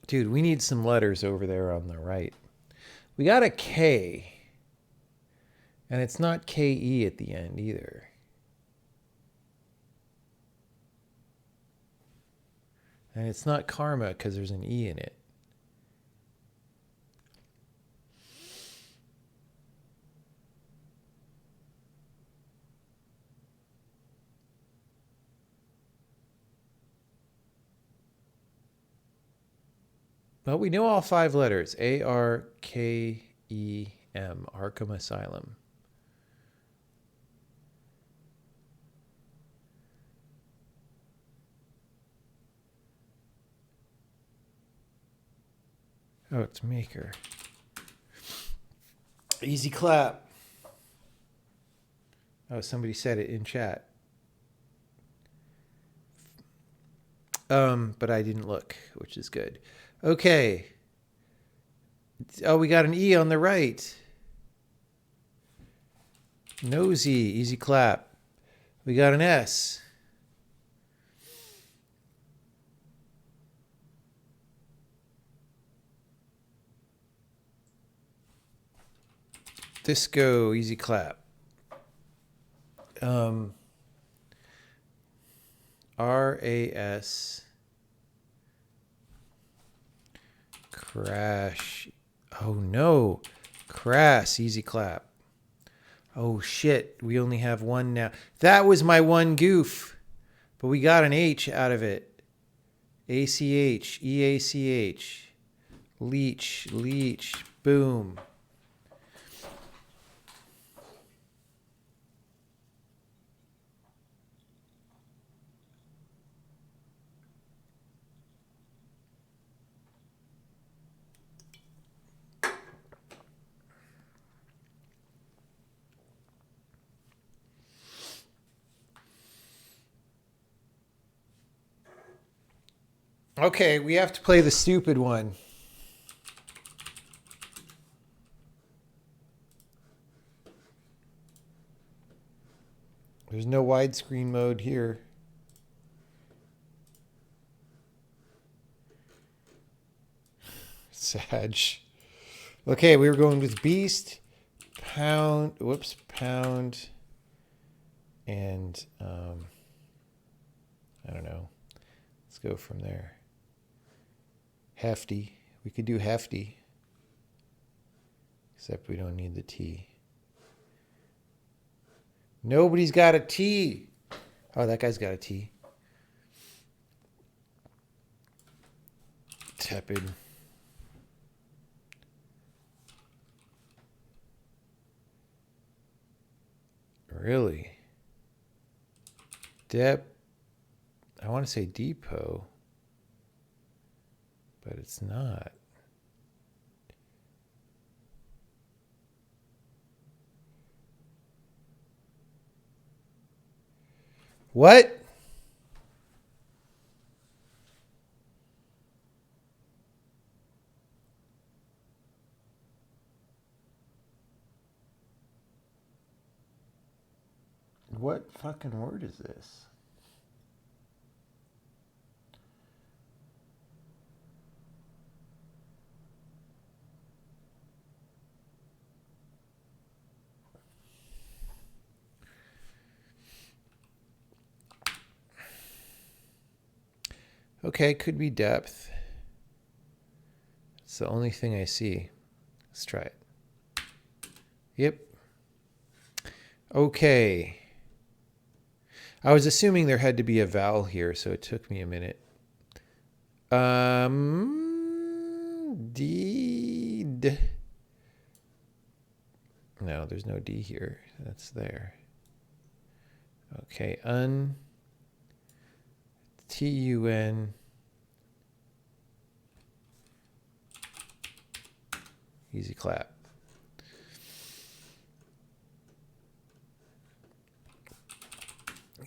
Dude, we need some letters over there on the right. We got a K. And it's not K-E at the end either. And it's not karma because there's an E in it. Well, we know all 5 letters. A-R-K-E-M. Arkham Asylum. Oh, it's maker. Easy clap. Oh, somebody said it in chat. But I didn't look, which is good. Okay. Oh, we got an E on the right. Nosy. Easy clap. We got an S. Disco. Easy clap. R-A-S. Crash. Oh no. Crass. Easy clap. Oh shit. We only have one now. That was my one goof. But we got an H out of it. A-C-H. E-A-C-H. Leech. Leech. Boom. Okay, we have to play the stupid one. There's no widescreen mode here. Sag. Okay, we were going with beast, pound, whoops, pound, and I don't know. Let's go from there. Hefty. We could do hefty. Except we don't need the T. Nobody's got a T. Oh, that guy's got a T. Tepid. Really? I want to say depot. But it's not. What? What fucking word is this? Okay, could be depth. It's the only thing I see. Let's try it. Yep. Okay. I was assuming there had to be a vowel here, so it took me a minute. Deed. there's no D here. That's there. Okay, T-U-N. Easy clap.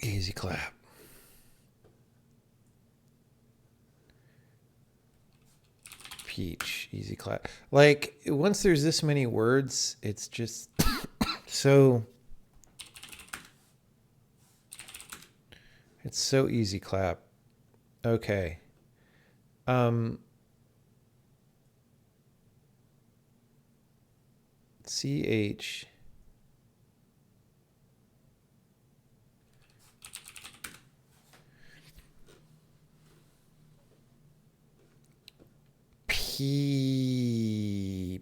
Easy clap. Peach. Easy clap. Like, once there's this many words, it's just so... It's so easy clap. Okay. CH.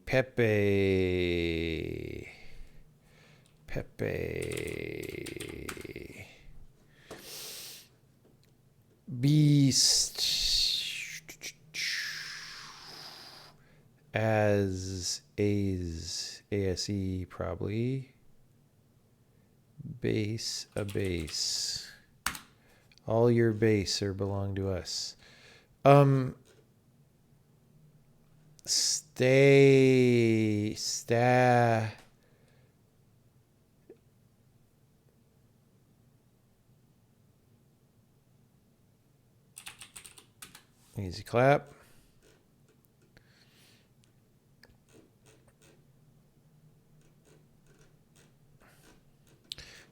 Pepe. Beast. ASE probably. Base, a base. All your base belong to us. Easy clap.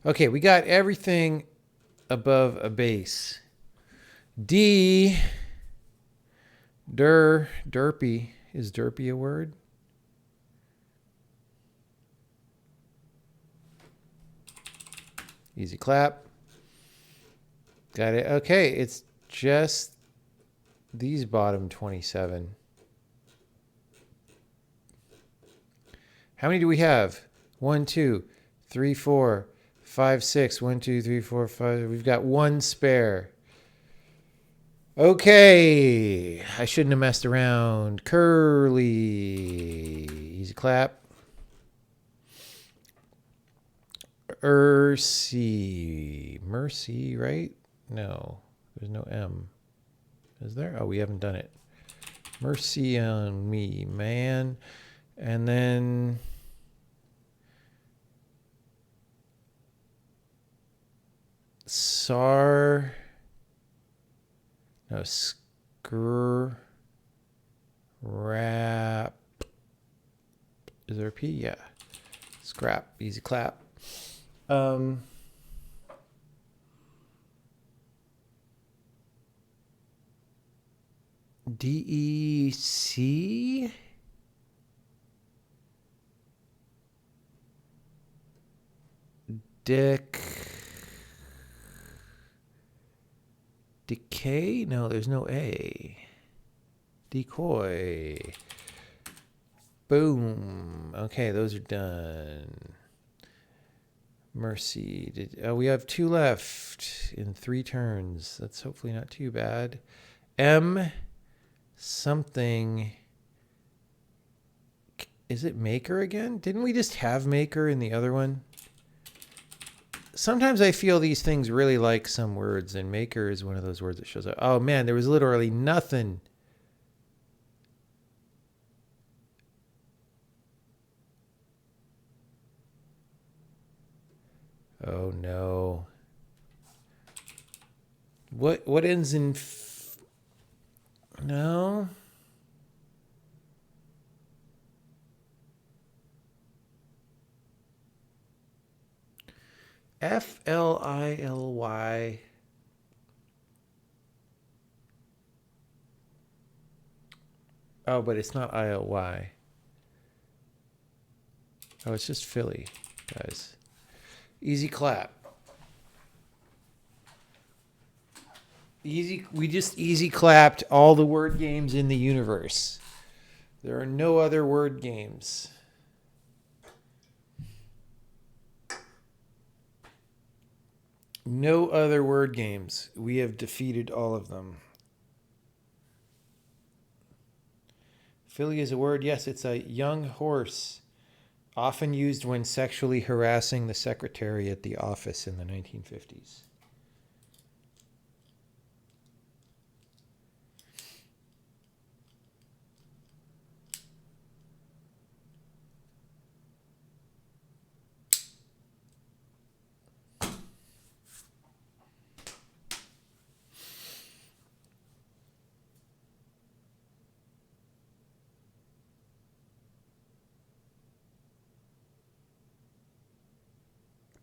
Okay, we got everything above a base. D. Derpy. Is derpy a word? Easy clap. Got it. Okay, it's just these bottom 27. How many do we have? 1, 2, 3, 4, 5, 6. 1, 2, 3, 4, 5. We've got one spare. Okay. I shouldn't have messed around. Curly. Easy clap. Mercy, right? No, there's no M. Is there? Oh, we haven't done it. Mercy on me, man. And then scrap. Is there a P? Yeah. Scrap. Easy clap. DEC. Decay? No, there's no A. Decoy. Boom. Okay, those are done. Mercy. We have 2 left in 3 turns. That's hopefully not too bad. M something. Is it maker again? Didn't we just have maker in the other one? Sometimes I feel these things really like some words, and maker is one of those words that shows up. Oh man, there was literally nothing. Oh no. What ends in no? FLILY. Oh, but it's not ILY. Oh, it's just Philly, guys. Easy clap. We just easy clapped all the word games in the universe. There are no other word games. No other word games. We have defeated all of them. Filly is a word. Yes, it's a young horse. Often used when sexually harassing the secretary at the office in the 1950s.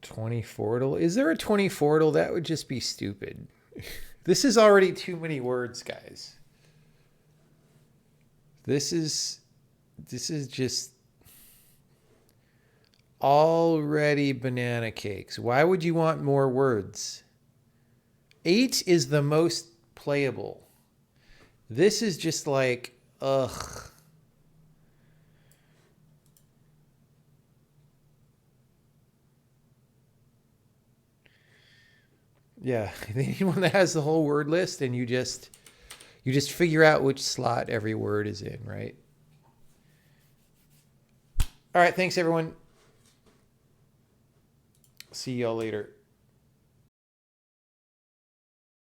$24. Is there a $24? That would just be stupid. This is already too many words, guys. This is just already banana cakes. Why would you want more words? 8 is the most playable. This is just like, ugh. Yeah, anyone that has the whole word list and you just figure out which slot every word is in, right? All right, thanks everyone. See y'all later.